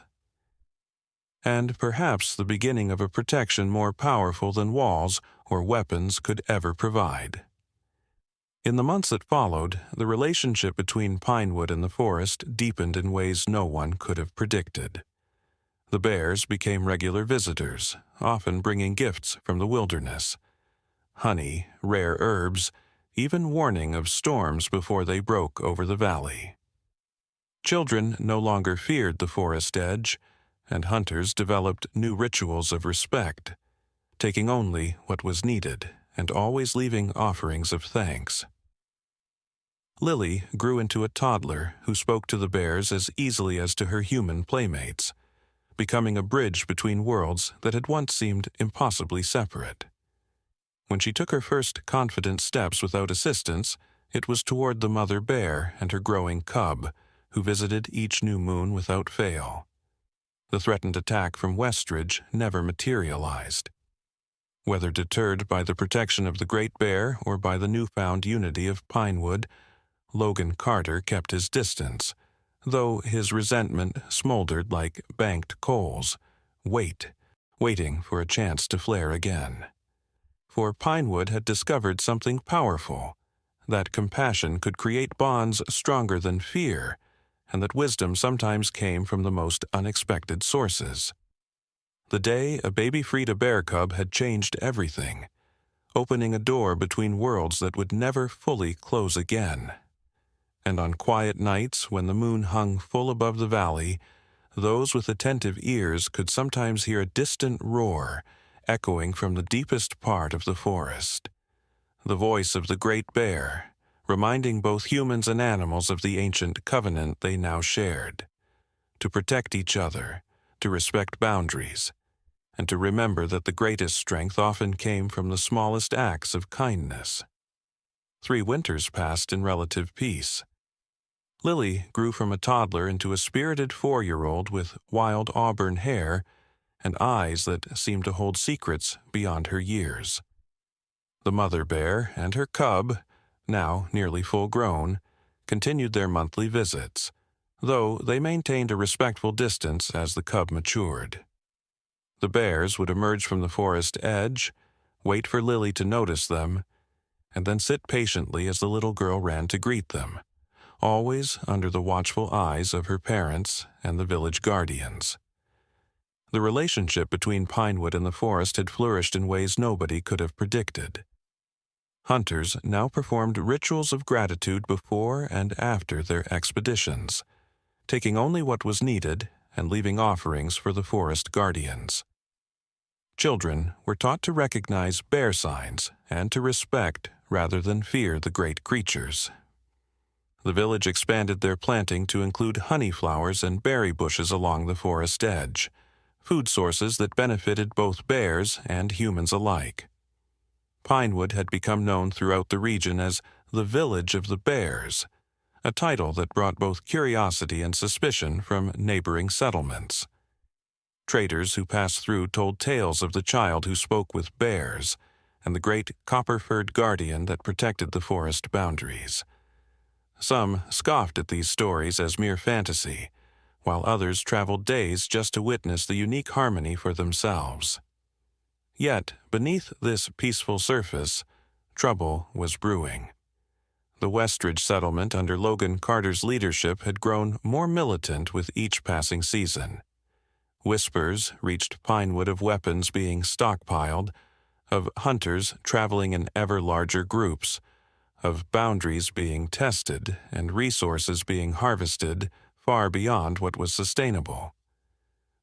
And perhaps the beginning of a protection more powerful than walls or weapons could ever provide. In the months that followed, the relationship between Pinewood and the forest deepened in ways no one could have predicted. The bears became regular visitors, often bringing gifts from the wilderness. Honey, rare herbs, even warning of storms before they broke over the valley. Children no longer feared the forest edge, and hunters developed new rituals of respect, taking only what was needed and always leaving offerings of thanks. Lily grew into a toddler who spoke to the bears as easily as to her human playmates, becoming a bridge between worlds that had once seemed impossibly separate. When she took her first confident steps without assistance, it was toward the mother bear and her growing cub, who visited each new moon without fail. The threatened attack from Westridge never materialized. Whether deterred by the protection of the Great Bear or by the newfound unity of Pinewood, Logan Carter kept his distance, though his resentment smoldered like banked coals, waiting for a chance to flare again. For Pinewood had discovered something powerful, that compassion could create bonds stronger than fear, and that wisdom sometimes came from the most unexpected sources. The day a baby freed a bear cub had changed everything, opening a door between worlds that would never fully close again. And on quiet nights when the moon hung full above the valley, those with attentive ears could sometimes hear a distant roar echoing from the deepest part of the forest. The voice of the Great Bear, reminding both humans and animals of the ancient covenant they now shared, to protect each other, to respect boundaries, and to remember that the greatest strength often came from the smallest acts of kindness. 3 winters passed in relative peace. Lily grew from a toddler into a spirited 4-year-old with wild auburn hair and eyes that seemed to hold secrets beyond her years. The mother bear and her cub, now nearly full-grown, continued their monthly visits, though they maintained a respectful distance as the cub matured. The bears would emerge from the forest edge, wait for Lily to notice them, and then sit patiently as the little girl ran to greet them, always under the watchful eyes of her parents and the village guardians. The relationship between Pinewood and the forest had flourished in ways nobody could have predicted. Hunters now performed rituals of gratitude before and after their expeditions, taking only what was needed and leaving offerings for the forest guardians. Children were taught to recognize bear signs and to respect rather than fear the great creatures. The village expanded their planting to include honey flowers and berry bushes along the forest edge, food sources that benefited both bears and humans alike. Pinewood had become known throughout the region as the Village of the Bears, a title that brought both curiosity and suspicion from neighboring settlements. Traders who passed through told tales of the child who spoke with bears and the great copper-furred guardian that protected the forest boundaries. Some scoffed at these stories as mere fantasy, while others traveled days just to witness the unique harmony for themselves. Yet, beneath this peaceful surface, trouble was brewing. The Westridge settlement under Logan Carter's leadership had grown more militant with each passing season. Whispers reached Pinewood of weapons being stockpiled, of hunters traveling in ever larger groups, of boundaries being tested and resources being harvested far beyond what was sustainable.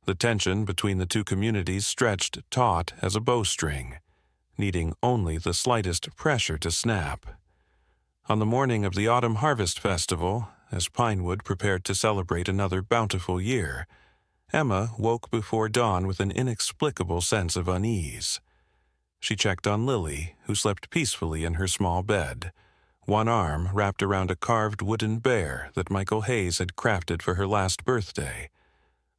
The tension between the two communities stretched taut as a bowstring, needing only the slightest pressure to snap. On the morning of the Autumn Harvest Festival, as Pinewood prepared to celebrate another bountiful year, Emma woke before dawn with an inexplicable sense of unease. She checked on Lily, who slept peacefully in her small bed, one arm wrapped around a carved wooden bear that Michael Hayes had crafted for her last birthday,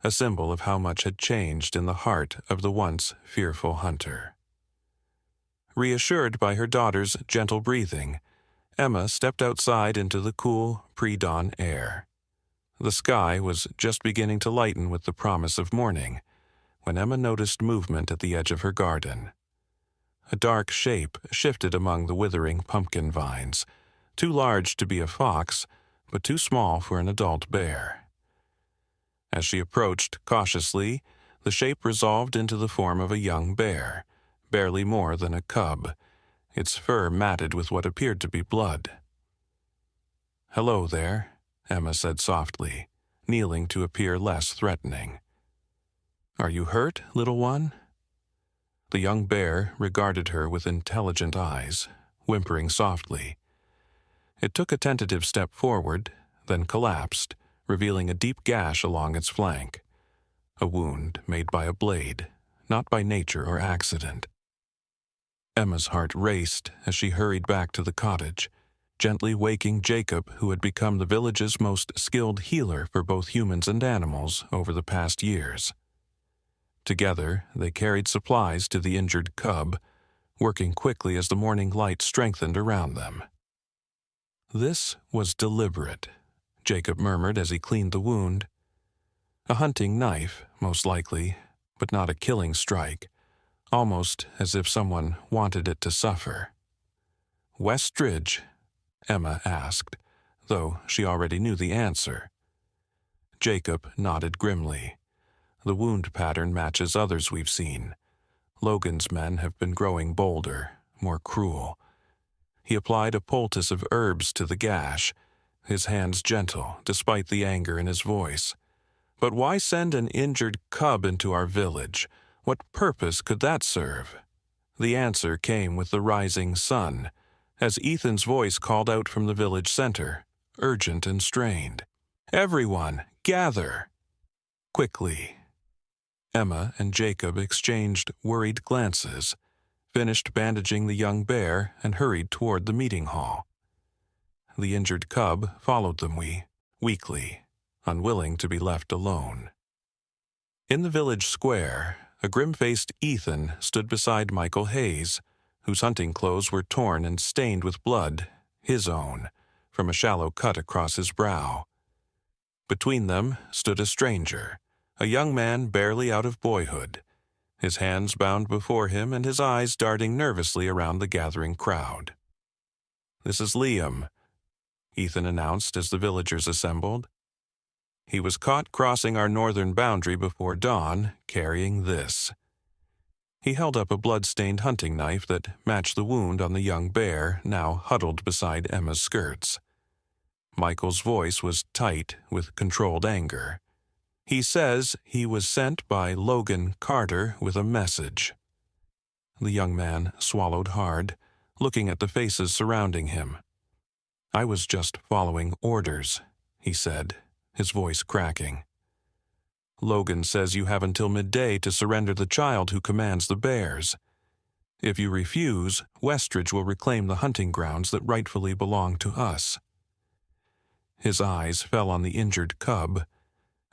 a symbol of how much had changed in the heart of the once fearful hunter. Reassured by her daughter's gentle breathing, Emma stepped outside into the cool, pre-dawn air. The sky was just beginning to lighten with the promise of morning, when Emma noticed movement at the edge of her garden. A dark shape shifted among the withering pumpkin vines, too large to be a fox, but too small for an adult bear. As she approached cautiously, the shape resolved into the form of a young bear, barely more than a cub, its fur matted with what appeared to be blood. "Hello there," Emma said softly, kneeling to appear less threatening. "Are you hurt, little one?" The young bear regarded her with intelligent eyes, whimpering softly. It took a tentative step forward, then collapsed, revealing a deep gash along its flank. A wound made by a blade, not by nature or accident. Emma's heart raced as she hurried back to the cottage, gently waking Jacob, who had become the village's most skilled healer for both humans and animals over the past years. Together, they carried supplies to the injured cub, working quickly as the morning light strengthened around them. "This was deliberate," Jacob murmured as he cleaned the wound. "A hunting knife, most likely, but not a killing strike, almost as if someone wanted it to suffer." "Westridge?" Emma asked, though she already knew the answer. Jacob nodded grimly. "The wound pattern matches others we've seen. Logan's men have been growing bolder, more cruel." He applied a poultice of herbs to the gash, his hands gentle despite the anger in his voice. "But why send an injured cub into our village? What purpose could that serve?" The answer came with the rising sun, as Ethan's voice called out from the village center, urgent and strained. "Everyone, gather!" Quickly. Emma and Jacob exchanged worried glances, finished bandaging the young bear, and hurried toward the meeting hall. The injured cub followed them weakly, unwilling to be left alone. In the village square, a grim-faced Ethan stood beside Michael Hayes, whose hunting clothes were torn and stained with blood, his own, from a shallow cut across his brow. Between them stood a stranger, a young man barely out of boyhood, his hands bound before him and his eyes darting nervously around the gathering crowd. "This is Liam," Ethan announced as the villagers assembled. "He was caught crossing our northern boundary before dawn, carrying this." He held up a blood-stained hunting knife that matched the wound on the young bear now huddled beside Emma's skirts. Michael's voice was tight with controlled anger. "He says he was sent by Logan Carter with a message." The young man swallowed hard, looking at the faces surrounding him. "I was just following orders," he said, his voice cracking. "Logan says you have until midday to surrender the child who commands the bears. If you refuse, Westridge will reclaim the hunting grounds that rightfully belong to us." His eyes fell on the injured cub,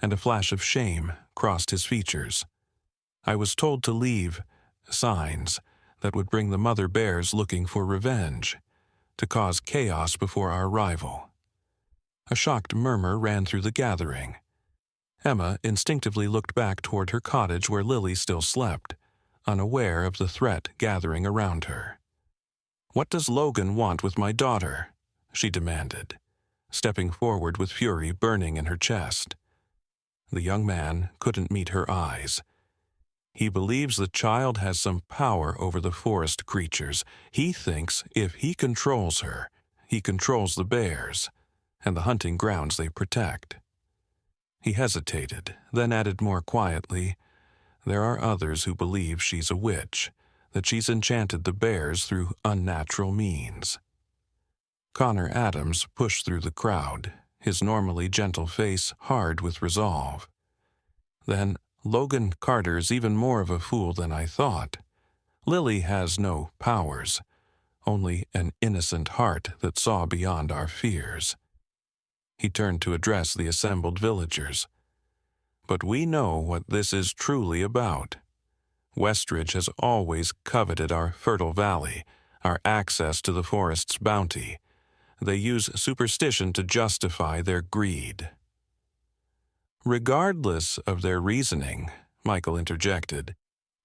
and a flash of shame crossed his features. "I was told to leave signs that would bring the mother bears looking for revenge, to cause chaos before our arrival." A shocked murmur ran through the gathering. Emma instinctively looked back toward her cottage where Lily still slept, unaware of the threat gathering around her. "What does Logan want with my daughter?" she demanded, stepping forward with fury burning in her chest. The young man couldn't meet her eyes. "He believes the child has some power over the forest creatures. He thinks if he controls her, he controls the bears and the hunting grounds they protect." He hesitated, then added more quietly, "There are others who believe she's a witch, that she's enchanted the bears through unnatural means." Connor Adams pushed through the crowd, his normally gentle face hard with resolve. "Then Logan Carter's even more of a fool than I thought. Lily has no powers, only an innocent heart that saw beyond our fears." He turned to address the assembled villagers. "But we know what this is truly about. Westridge has always coveted our fertile valley, our access to the forest's bounty. They use superstition to justify their greed." "Regardless of their reasoning," Michael interjected,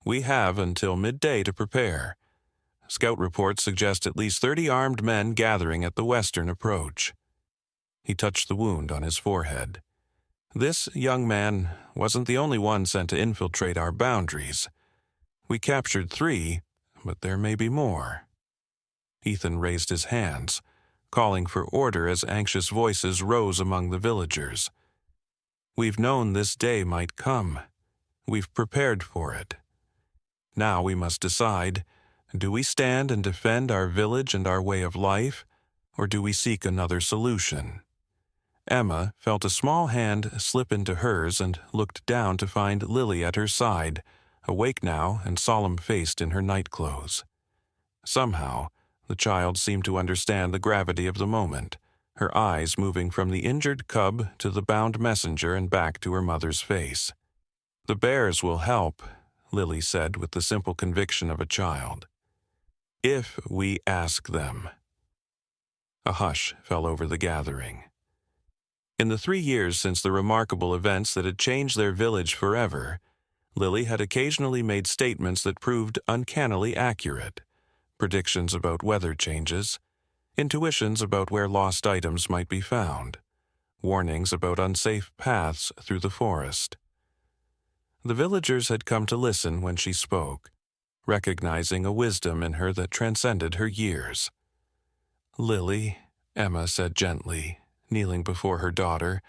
"we have until midday to prepare. Scout reports suggest at least 30 armed men gathering at the western approach." He touched the wound on his forehead. "This young man wasn't the only one sent to infiltrate our boundaries. We captured 3, but there may be more." Ethan raised his hands, calling for order as anxious voices rose among the villagers. "We've known this day might come. We've prepared for it. Now we must decide, do we stand and defend our village and our way of life, or do we seek another solution?" Emma felt a small hand slip into hers and looked down to find Lily at her side, awake now and solemn-faced in her nightclothes. Somehow, the child seemed to understand the gravity of the moment, her eyes moving from the injured cub to the bound messenger and back to her mother's face. "The bears will help," Lily said with the simple conviction of a child. "If we ask them." A hush fell over the gathering. In the 3 years since the remarkable events that had changed their village forever, Lily had occasionally made statements that proved uncannily accurate. Predictions about weather changes, intuitions about where lost items might be found, warnings about unsafe paths through the forest. The villagers had come to listen when she spoke, recognizing a wisdom in her that transcended her years. "Lily," Emma said gently, kneeling before her daughter,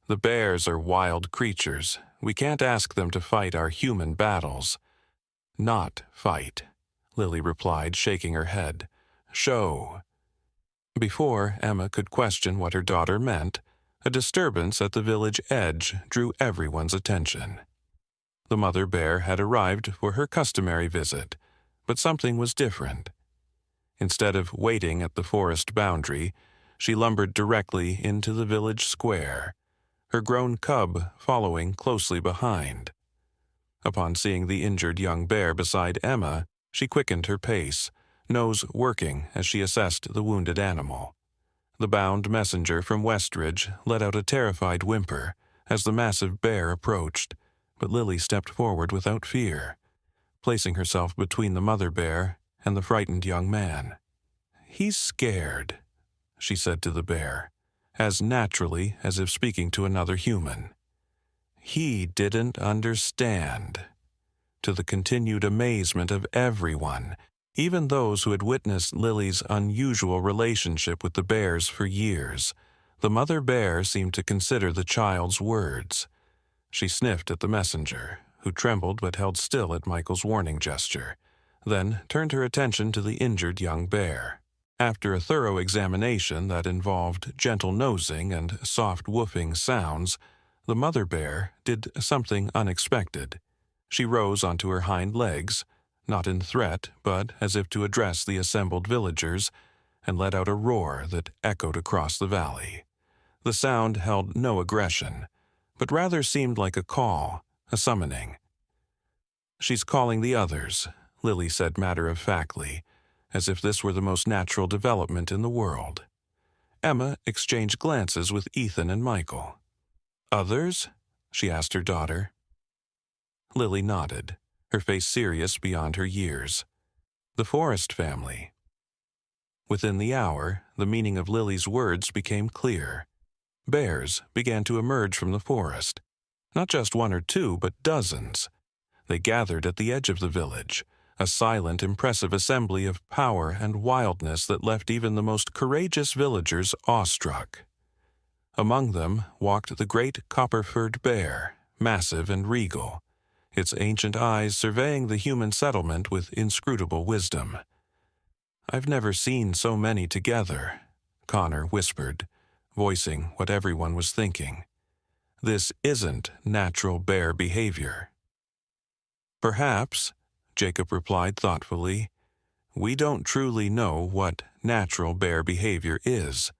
"the bears are wild creatures. We can't ask them to fight our human battles." "Not fight," Lily replied, shaking her head. "Show." Before Emma could question what her daughter meant, a disturbance at the village edge drew everyone's attention. The mother bear had arrived for her customary visit, but something was different. Instead of waiting at the forest boundary, she lumbered directly into the village square, her grown cub following closely behind. Upon seeing the injured young bear beside Emma, she quickened her pace, nose working as she assessed the wounded animal. The bound messenger from Westridge let out a terrified whimper as the massive bear approached, but Lily stepped forward without fear, placing herself between the mother bear and the frightened young man. "He's scared," she said to the bear, as naturally as if speaking to another human. "He didn't understand." To the continued amazement of everyone, even those who had witnessed Lily's unusual relationship with the bears for years, the mother bear seemed to consider the child's words. She sniffed at the messenger, who trembled but held still at Michael's warning gesture, then turned her attention to the injured young bear. After a thorough examination that involved gentle nosing and soft woofing sounds, the mother bear did something unexpected. She rose onto her hind legs, not in threat, but as if to address the assembled villagers, and let out a roar that echoed across the valley. The sound held no aggression, but rather seemed like a call, a summoning. "She's calling the others," Lily said matter-of-factly, as if this were the most natural development in the world. Emma exchanged glances with Ethan and Michael. "Others?" she asked her daughter. Lily nodded, her face serious beyond her years. "The Forest family." Within the hour, the meaning of Lily's words became clear. Bears began to emerge from the forest. Not just 1 or 2, but dozens. They gathered at the edge of the village, a silent, impressive assembly of power and wildness that left even the most courageous villagers awestruck. Among them walked the great copper-furred bear, massive and regal, its ancient eyes surveying the human settlement with inscrutable wisdom. "I've never seen so many together," Connor whispered, voicing what everyone was thinking. "This isn't natural bear behavior." "Perhaps," Jacob replied thoughtfully, "we don't truly know what natural bear behavior is.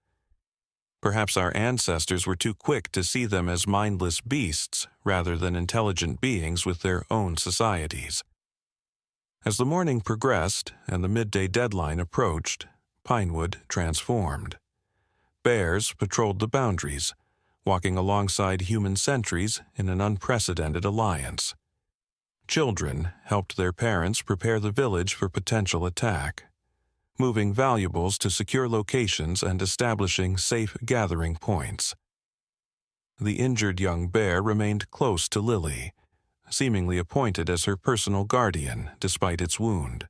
Perhaps our ancestors were too quick to see them as mindless beasts rather than intelligent beings with their own societies." As the morning progressed and the midday deadline approached, Pinewood transformed. Bears patrolled the boundaries, walking alongside human sentries in an unprecedented alliance. Children helped their parents prepare the village for potential attack, moving valuables to secure locations and establishing safe gathering points. The injured young bear remained close to Lily, seemingly appointed as her personal guardian despite its wound.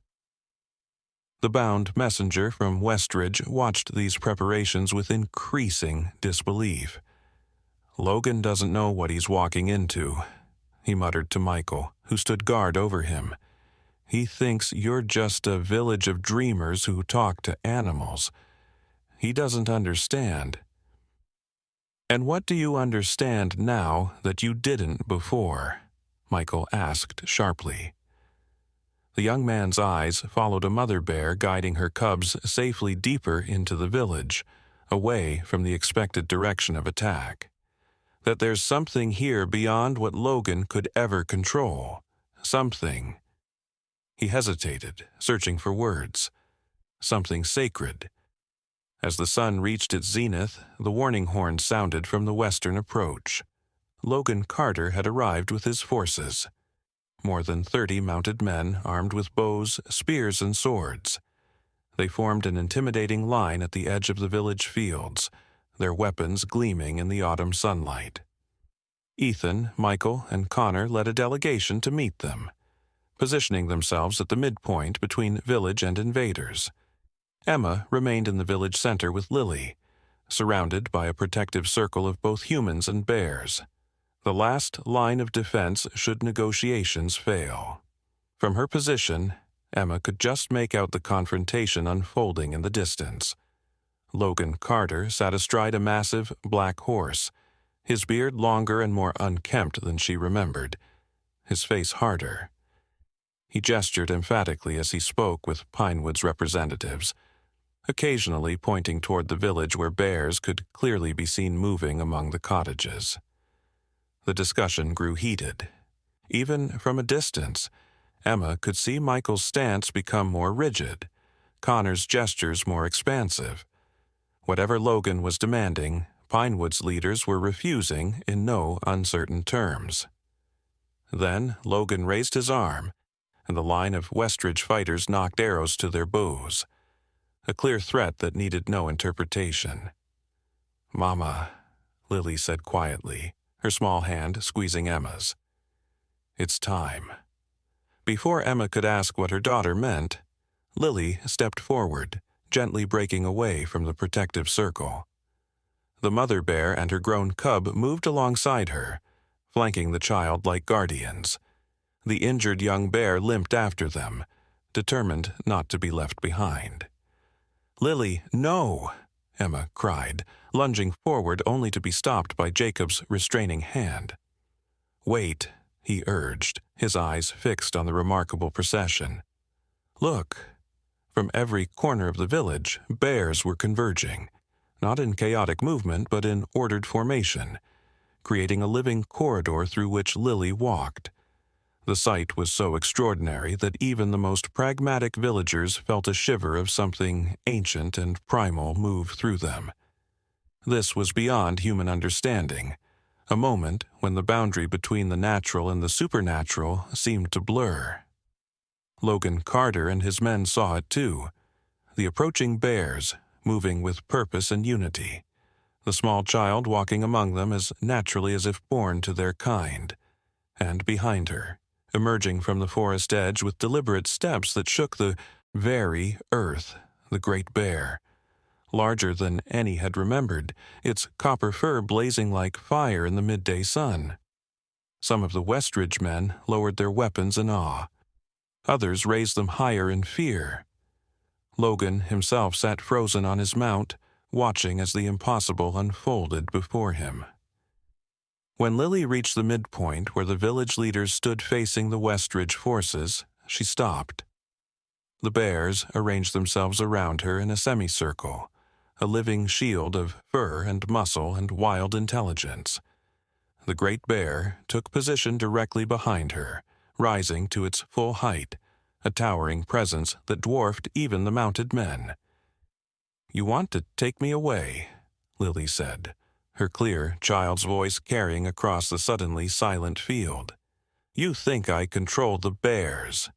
The bound messenger from Westridge watched these preparations with increasing disbelief. "Logan doesn't know what he's walking into," he muttered to Michael, who stood guard over him. "He thinks you're just a village of dreamers who talk to animals. He doesn't understand." "And what do you understand now that you didn't before?" Michael asked sharply. The young man's eyes followed a mother bear guiding her cubs safely deeper into the village, away from the expected direction of attack. "That there's something here beyond what Logan could ever control. Something—" He hesitated, searching for words. "Something sacred." As the sun reached its zenith, the warning horn sounded from the western approach. Logan Carter had arrived with his forces. More than 30 mounted men armed with bows, spears, and swords. They formed an intimidating line at the edge of the village fields, their weapons gleaming in the autumn sunlight. Ethan, Michael, and Connor led a delegation to meet them, positioning themselves at the midpoint between village and invaders. Emma remained in the village center with Lily, surrounded by a protective circle of both humans and bears, the last line of defense should negotiations fail. From her position, Emma could just make out the confrontation unfolding in the distance. Logan Carter sat astride a massive black horse, his beard longer and more unkempt than she remembered, his face harder. He gestured emphatically as he spoke with Pinewood's representatives, occasionally pointing toward the village where bears could clearly be seen moving among the cottages. The discussion grew heated. Even from a distance, Emma could see Michael's stance become more rigid, Connor's gestures more expansive. Whatever Logan was demanding, Pinewood's leaders were refusing in no uncertain terms. Then Logan raised his arm, and the line of Westridge fighters knocked arrows to their bows, a clear threat that needed no interpretation. "Mama," Lily said quietly, her small hand squeezing Emma's. "It's time." Before Emma could ask what her daughter meant, Lily stepped forward, gently breaking away from the protective circle. The mother bear and her grown cub moved alongside her, flanking the child like guardians. The injured young bear limped after them, determined not to be left behind. "Lily, no!" Emma cried, lunging forward only to be stopped by Jacob's restraining hand. "Wait," he urged, his eyes fixed on the remarkable procession. "Look!" From every corner of the village, bears were converging, not in chaotic movement but in ordered formation, creating a living corridor through which Lily walked. The sight was so extraordinary that even the most pragmatic villagers felt a shiver of something ancient and primal move through them. This was beyond human understanding, a moment when the boundary between the natural and the supernatural seemed to blur. Logan Carter and his men saw it too, the approaching bears, moving with purpose and unity, the small child walking among them as naturally as if born to their kind, and behind her, emerging from the forest edge with deliberate steps that shook the very earth, the great bear, larger than any had remembered, its copper fur blazing like fire in the midday sun. Some of the Westridge men lowered their weapons in awe. Others raised them higher in fear. Logan himself sat frozen on his mount, watching as the impossible unfolded before him. When Lily reached the midpoint where the village leaders stood facing the Westridge forces, she stopped. The bears arranged themselves around her in a semicircle, a living shield of fur and muscle and wild intelligence. The great bear took position directly behind her, rising to its full height, a towering presence that dwarfed even the mounted men. "You want to take me away," Lily said, her clear child's voice carrying across the suddenly silent field. "You think I control the bears."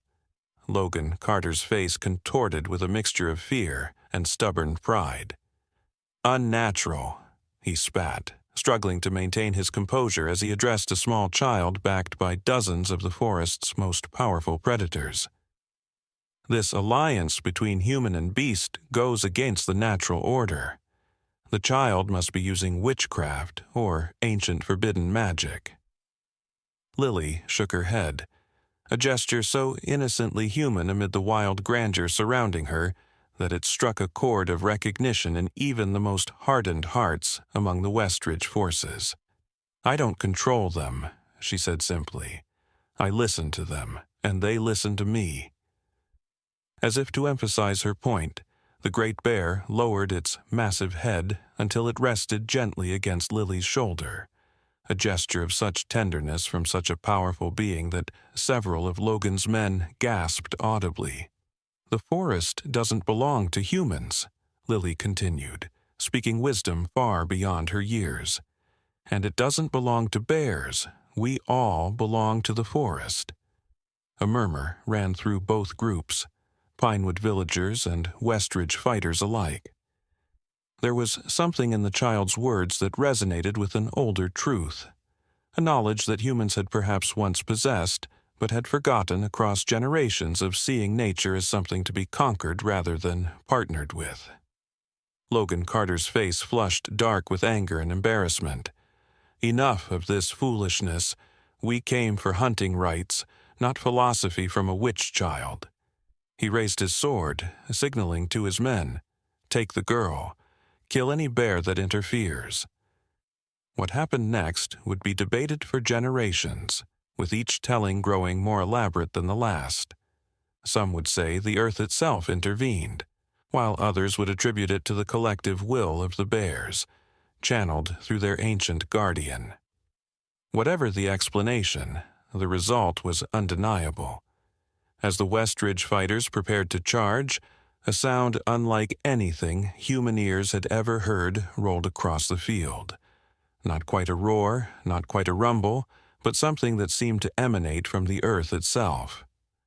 Logan Carter's face contorted with a mixture of fear and stubborn pride. "Unnatural," he spat, struggling to maintain his composure as he addressed a small child backed by dozens of the forest's most powerful predators. "This alliance between human and beast goes against the natural order. The child must be using witchcraft or ancient forbidden magic." Lily shook her head, a gesture so innocently human amid the wild grandeur surrounding her that it struck a chord of recognition in even the most hardened hearts among the Westridge forces. "I don't control them," she said simply. "I listen to them, and they listen to me." As if to emphasize her point, the great bear lowered its massive head until it rested gently against Lily's shoulder, a gesture of such tenderness from such a powerful being that several of Logan's men gasped audibly. "The forest doesn't belong to humans," Lily continued, speaking wisdom far beyond her years. "And it doesn't belong to bears. We all belong to the forest." A murmur ran through both groups, Pinewood villagers and Westridge fighters alike. There was something in the child's words that resonated with an older truth, a knowledge that humans had perhaps once possessed, but had forgotten across generations of seeing nature as something to be conquered rather than partnered with. Logan Carter's face flushed dark with anger and embarrassment. "Enough of this foolishness. We came for hunting rights, not philosophy from a witch child." He raised his sword, signaling to his men, "Take the girl. Kill any bear that interferes." What happened next would be debated for generations, with each telling growing more elaborate than the last. Some would say the earth itself intervened, while others would attribute it to the collective will of the bears, channeled through their ancient guardian. Whatever the explanation, the result was undeniable. As the Westridge fighters prepared to charge, a sound unlike anything human ears had ever heard rolled across the field. Not quite a roar, not quite a rumble, but something that seemed to emanate from the earth itself.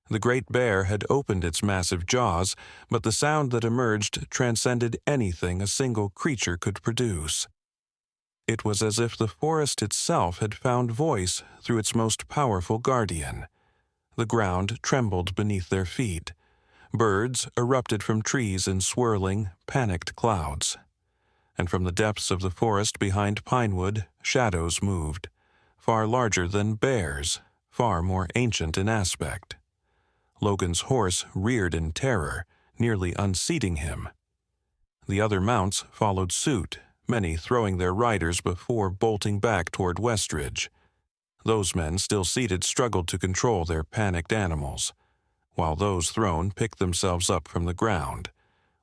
The great bear had opened its massive jaws, but the sound that emerged transcended anything a single creature could produce. It was as if the forest itself had found voice through its most powerful guardian. The ground trembled beneath their feet. Birds erupted from trees in swirling, panicked clouds. And from the depths of the forest behind Pinewood, shadows moved, far larger than bears, far more ancient in aspect. Logan's horse reared in terror, nearly unseating him. The other mounts followed suit, many throwing their riders before bolting back toward Westridge. Those men still seated struggled to control their panicked animals, while those thrown picked themselves up from the ground,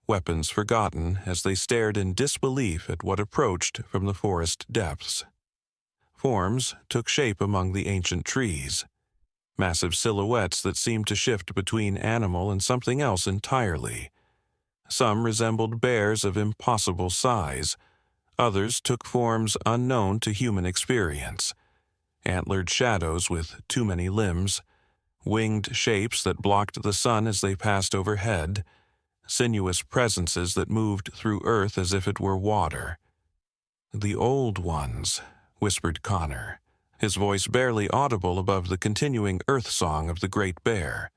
weapons forgotten as they stared in disbelief at what approached from the forest depths. Forms took shape among the ancient trees, massive silhouettes that seemed to shift between animal and something else entirely. Some resembled bears of impossible size, others took forms unknown to human experience. Antlered shadows with too many limbs, winged shapes that blocked the sun as they passed overhead, sinuous presences that moved through earth as if it were water. "The old ones," whispered Connor, his voice barely audible above the continuing earth song of the great bear.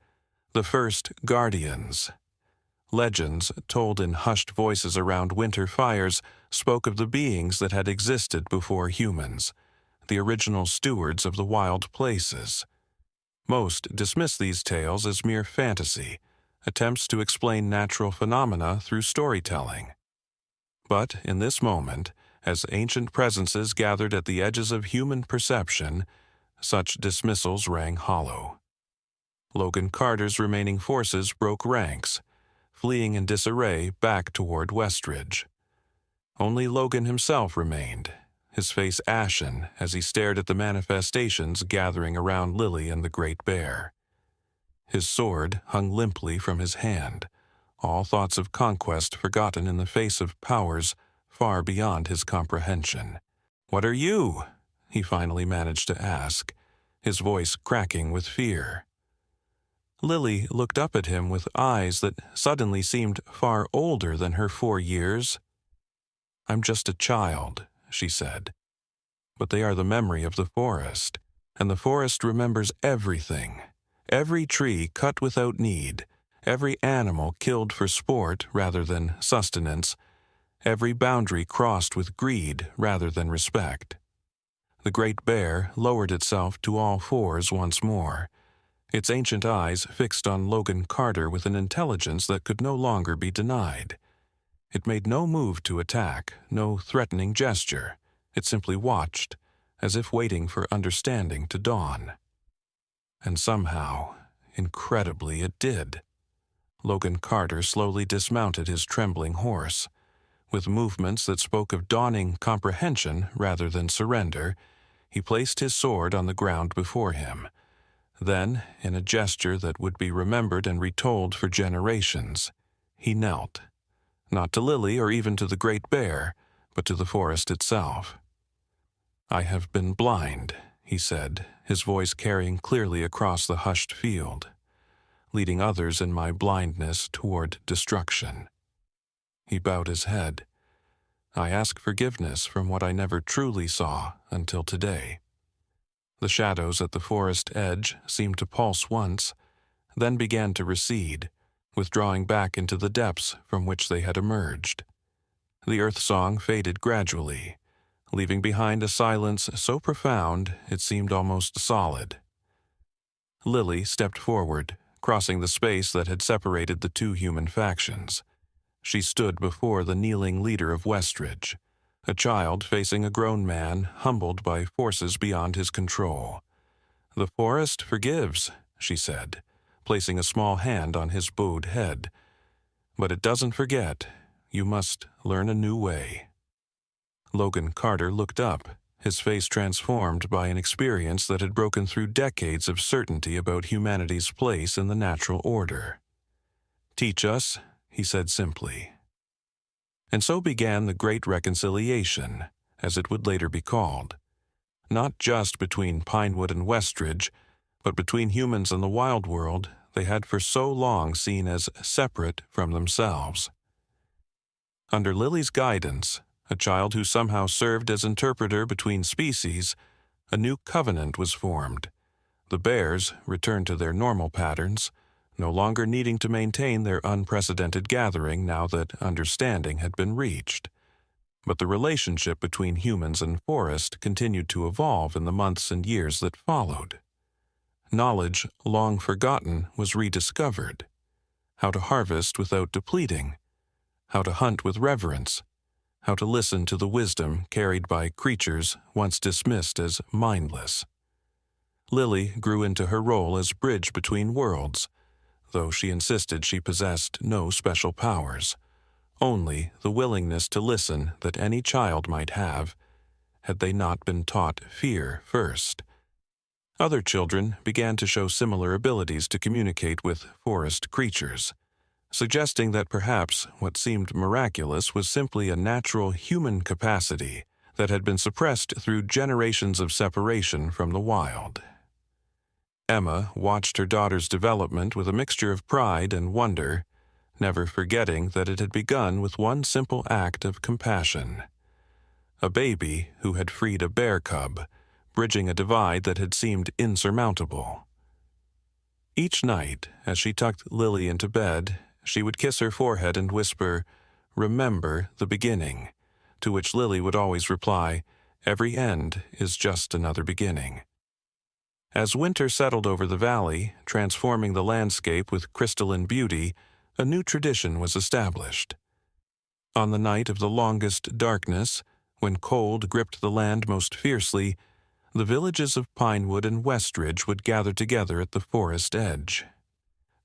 "The first guardians. Legends, told in hushed voices around winter fires, spoke of the beings that had existed before humans, the original stewards of the wild places. Most dismiss these tales as mere fantasy, attempts to explain natural phenomena through storytelling. But in this moment, as ancient presences gathered at the edges of human perception, such dismissals rang hollow. Logan Carter's remaining forces broke ranks, fleeing in disarray back toward Westridge. Only Logan himself remained, his face ashen as he stared at the manifestations gathering around Lily and the Great Bear. His sword hung limply from his hand, all thoughts of conquest forgotten in the face of powers far beyond his comprehension. "What are you?" he finally managed to ask, his voice cracking with fear. Lily looked up at him with eyes that suddenly seemed far older than her 4 years. "I'm just a child," she said. "But they are the memory of the forest, and the forest remembers everything. Every tree cut without need, every animal killed for sport rather than sustenance, every boundary crossed with greed rather than respect." The Great Bear lowered itself to all fours once more, its ancient eyes fixed on Logan Carter with an intelligence that could no longer be denied. It made no move to attack, no threatening gesture. It simply watched, as if waiting for understanding to dawn. And somehow, incredibly, it did. Logan Carter slowly dismounted his trembling horse. With movements that spoke of dawning comprehension rather than surrender, he placed his sword on the ground before him. Then, in a gesture that would be remembered and retold for generations, he knelt, not to Lily or even to the Great Bear, but to the forest itself. "I have been blind," he said, his voice carrying clearly across the hushed field, "leading others in my blindness toward destruction." He bowed his head. "I ask forgiveness from what I never truly saw until today." The shadows at the forest edge seemed to pulse once, then began to recede, withdrawing back into the depths from which they had emerged. The earth song faded gradually, leaving behind a silence so profound it seemed almost solid. Lily stepped forward, crossing the space that had separated the two human factions. She stood before the kneeling leader of Westridge, a child facing a grown man humbled by forces beyond his control. "The forest forgives," she said, placing a small hand on his bowed head. "But it doesn't forget. You must learn a new way." Logan Carter looked up, his face transformed by an experience that had broken through decades of certainty about humanity's place in the natural order. "Teach us," he said simply. And so began the Great Reconciliation, as it would later be called. Not just between Pinewood and Westridge, but between humans and the wild world they had for so long seen as separate from themselves. Under Lily's guidance, a child who somehow served as interpreter between species, a new covenant was formed. The bears returned to their normal patterns, no longer needing to maintain their unprecedented gathering now that understanding had been reached. But the relationship between humans and forest continued to evolve in the months and years that followed. Knowledge long forgotten was rediscovered. How to harvest without depleting, how to hunt with reverence, how to listen to the wisdom carried by creatures once dismissed as mindless. Lily grew into her role as bridge between worlds, though she insisted she possessed no special powers, only the willingness to listen that any child might have, had they not been taught fear first. Other children began to show similar abilities to communicate with forest creatures, suggesting that perhaps what seemed miraculous was simply a natural human capacity that had been suppressed through generations of separation from the wild. Emma watched her daughter's development with a mixture of pride and wonder, never forgetting that it had begun with one simple act of compassion. A baby who had freed a bear cub, bridging a divide that had seemed insurmountable. Each night, as she tucked Lily into bed, she would kiss her forehead and whisper, "Remember the beginning," to which Lily would always reply, "Every end is just another beginning." As winter settled over the valley, transforming the landscape with crystalline beauty, a new tradition was established. On the night of the longest darkness, when cold gripped the land most fiercely, the villages of Pinewood and Westridge would gather together at the forest edge.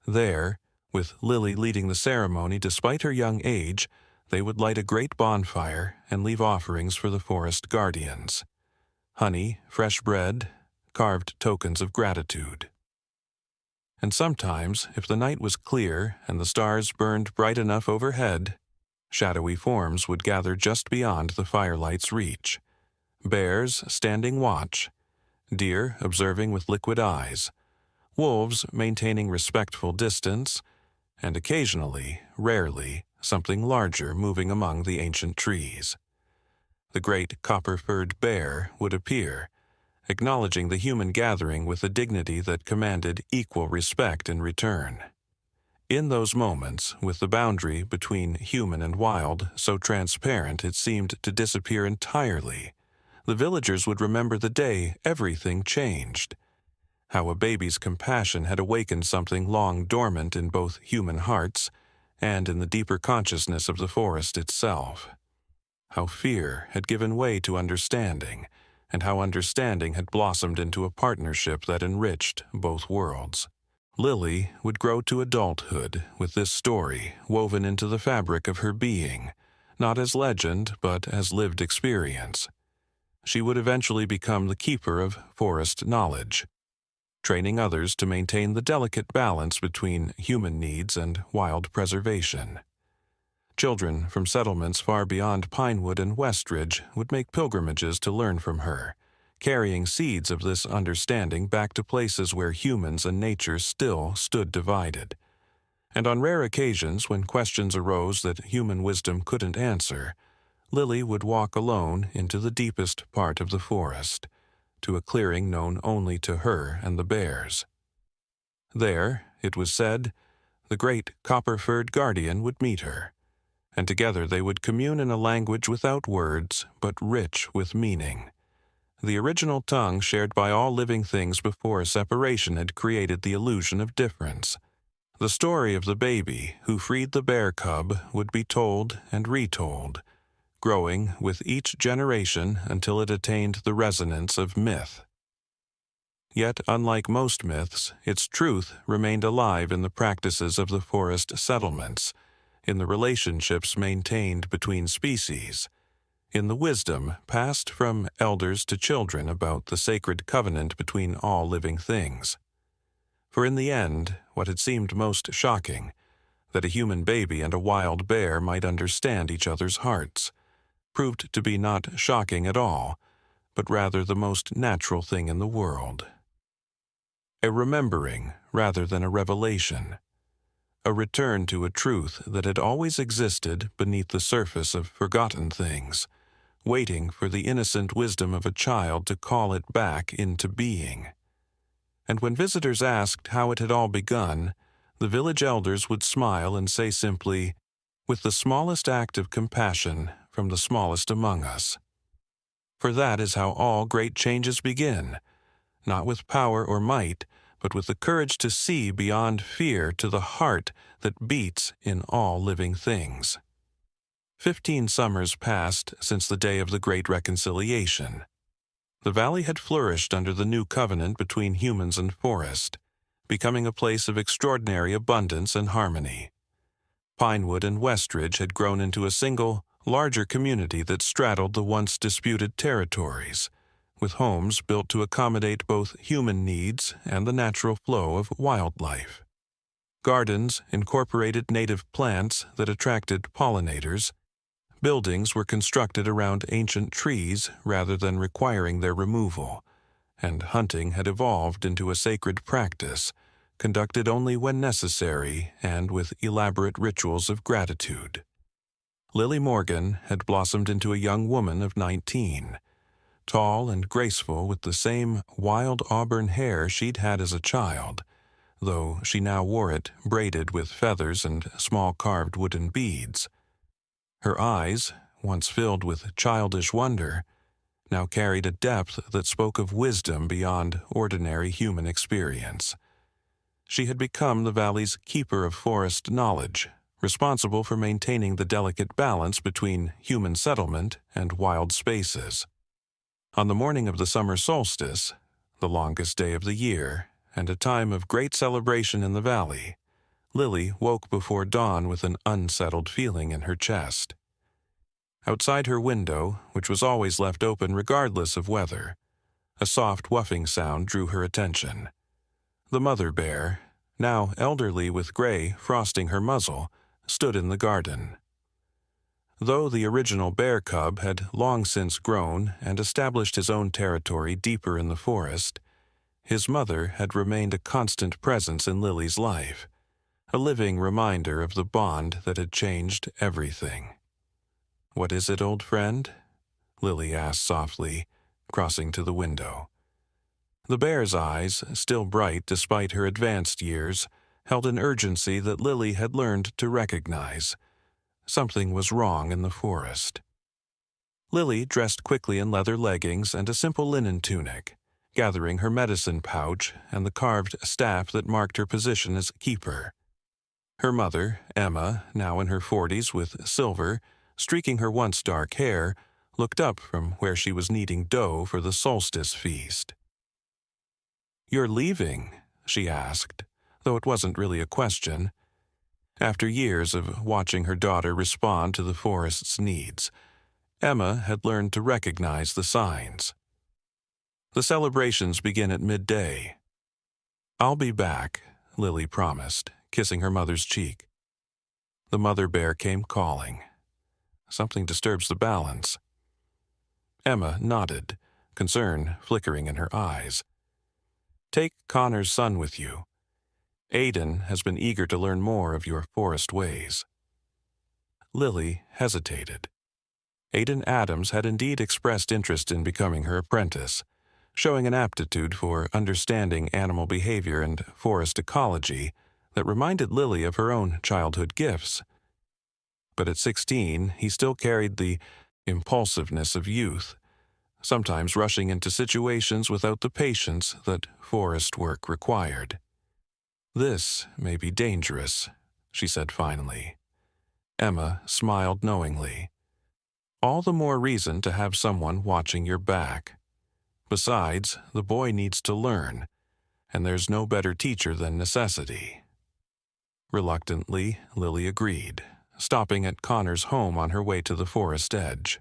There, with Lily leading the ceremony despite her young age, they would light a great bonfire and leave offerings for the forest guardians. Honey, fresh bread, carved tokens of gratitude. And sometimes, if the night was clear and the stars burned bright enough overhead, shadowy forms would gather just beyond the firelight's reach. Bears standing watch, deer observing with liquid eyes, wolves maintaining respectful distance, and occasionally, rarely, something larger moving among the ancient trees. The great copper-furred bear would appear, acknowledging the human gathering with a dignity that commanded equal respect in return. In those moments, with the boundary between human and wild so transparent it seemed to disappear entirely, the villagers would remember the day everything changed. How a baby's compassion had awakened something long dormant in both human hearts and in the deeper consciousness of the forest itself. How fear had given way to understanding, and how understanding had blossomed into a partnership that enriched both worlds. Lily would grow to adulthood with this story woven into the fabric of her being, not as legend but as lived experience. She would eventually become the keeper of forest knowledge, training others to maintain the delicate balance between human needs and wild preservation. Children from settlements far beyond Pinewood and Westridge would make pilgrimages to learn from her, carrying seeds of this understanding back to places where humans and nature still stood divided. And on rare occasions when questions arose that human wisdom couldn't answer, Lily would walk alone into the deepest part of the forest, to a clearing known only to her and the bears. There, it was said, the great copper-furred guardian would meet her, and together they would commune in a language without words but rich with meaning, the original tongue shared by all living things before separation had created the illusion of difference. The story of the baby who freed the bear cub would be told and retold, growing with each generation until it attained the resonance of myth. Yet, unlike most myths, its truth remained alive in the practices of the forest settlements, in the relationships maintained between species, in the wisdom passed from elders to children about the sacred covenant between all living things. For in the end, what had seemed most shocking, that a human baby and a wild bear might understand each other's hearts, proved to be not shocking at all, but rather the most natural thing in the world. A remembering rather than a revelation, a return to a truth that had always existed beneath the surface of forgotten things, waiting for the innocent wisdom of a child to call it back into being. And when visitors asked how it had all begun, the village elders would smile and say simply, "With the smallest act of compassion from the smallest among us." For that is how all great changes begin, not with power or might, but with the courage to see beyond fear to the heart that beats in all living things. 15 summers passed since the day of the Great Reconciliation. The valley had flourished under the new covenant between humans and forest, becoming a place of extraordinary abundance and harmony. Pinewood and Westridge had grown into a single, larger community that straddled the once disputed territories, with homes built to accommodate both human needs and the natural flow of wildlife. Gardens incorporated native plants that attracted pollinators. Buildings were constructed around ancient trees rather than requiring their removal, and hunting had evolved into a sacred practice, conducted only when necessary and with elaborate rituals of gratitude. Lily Morgan had blossomed into a young woman of 19, tall and graceful with the same wild auburn hair she'd had as a child, though she now wore it braided with feathers and small carved wooden beads. Her eyes, once filled with childish wonder, now carried a depth that spoke of wisdom beyond ordinary human experience. She had become the valley's keeper of forest knowledge, responsible for maintaining the delicate balance between human settlement and wild spaces. On the morning of the summer solstice, the longest day of the year, and a time of great celebration in the valley, Lily woke before dawn with an unsettled feeling in her chest. Outside her window, which was always left open regardless of weather, a soft whuffing sound drew her attention. The mother bear, now elderly with gray frosting her muzzle, stood in the garden. Though the original bear cub had long since grown and established his own territory deeper in the forest, his mother had remained a constant presence in Lily's life, a living reminder of the bond that had changed everything. "What is it, old friend?" Lily asked softly, crossing to the window. The bear's eyes, still bright despite her advanced years, held an urgency that Lily had learned to recognize. Something was wrong in the forest. Lily dressed quickly in leather leggings and a simple linen tunic, gathering her medicine pouch and the carved staff that marked her position as keeper. Her mother, Emma, now in her 40s with silver, streaking her once dark hair, looked up from where she was kneading dough for the solstice feast. "You're leaving?" she asked, though it wasn't really a question. After years of watching her daughter respond to the forest's needs, Emma had learned to recognize the signs. "The celebrations begin at midday." "I'll be back," Lily promised, kissing her mother's cheek. The mother bear came calling. "Something disturbs the balance." Emma nodded, concern flickering in her eyes. "Take Connor's son with you. Aiden has been eager to learn more of your forest ways." Lily hesitated. Aiden Adams had indeed expressed interest in becoming her apprentice, showing an aptitude for understanding animal behavior and forest ecology that reminded Lily of her own childhood gifts. But at 16, he still carried the impulsiveness of youth, sometimes rushing into situations without the patience that forest work required. "This may be dangerous," she said finally. Emma smiled knowingly. "All the more reason to have someone watching your back. Besides, the boy needs to learn, and there's no better teacher than necessity." Reluctantly, Lily agreed, stopping at Connor's home on her way to the forest edge.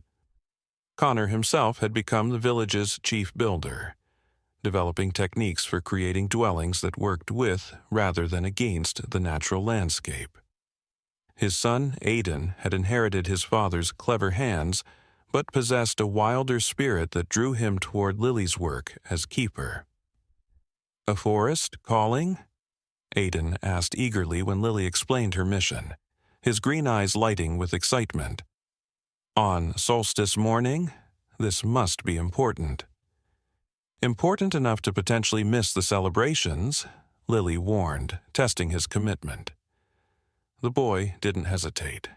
Connor himself had become the village's chief builder, developing techniques for creating dwellings that worked with rather than against the natural landscape. His son, Aiden, had inherited his father's clever hands, but possessed a wilder spirit that drew him toward Lily's work as keeper. "A forest calling?" Aiden asked eagerly when Lily explained her mission, his green eyes lighting with excitement. "On solstice morning? This must be important." "Important enough to potentially miss the celebrations," Lily warned, testing his commitment. The boy didn't hesitate.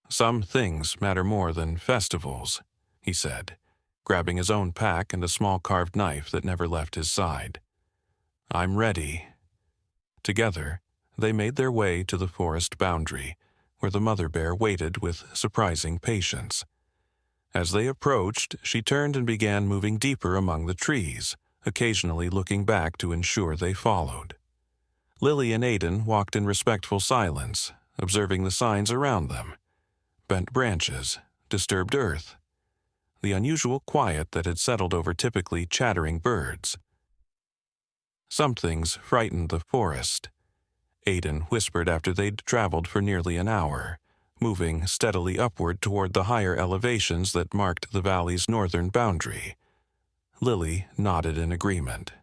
"Some things matter more than festivals," he said, grabbing his own pack and a small carved knife that never left his side. "I'm ready." Together, they made their way to the forest boundary, where the mother bear waited with surprising patience. As they approached, she turned and began moving deeper among the trees, occasionally looking back to ensure they followed. Lily and Aiden walked in respectful silence, observing the signs around them: bent branches, disturbed earth, the unusual quiet that had settled over typically chattering birds. "Some things frightened the forest," Aiden whispered after they'd traveled for nearly an hour, moving steadily upward toward the higher elevations that marked the valley's northern boundary. Lily nodded in agreement.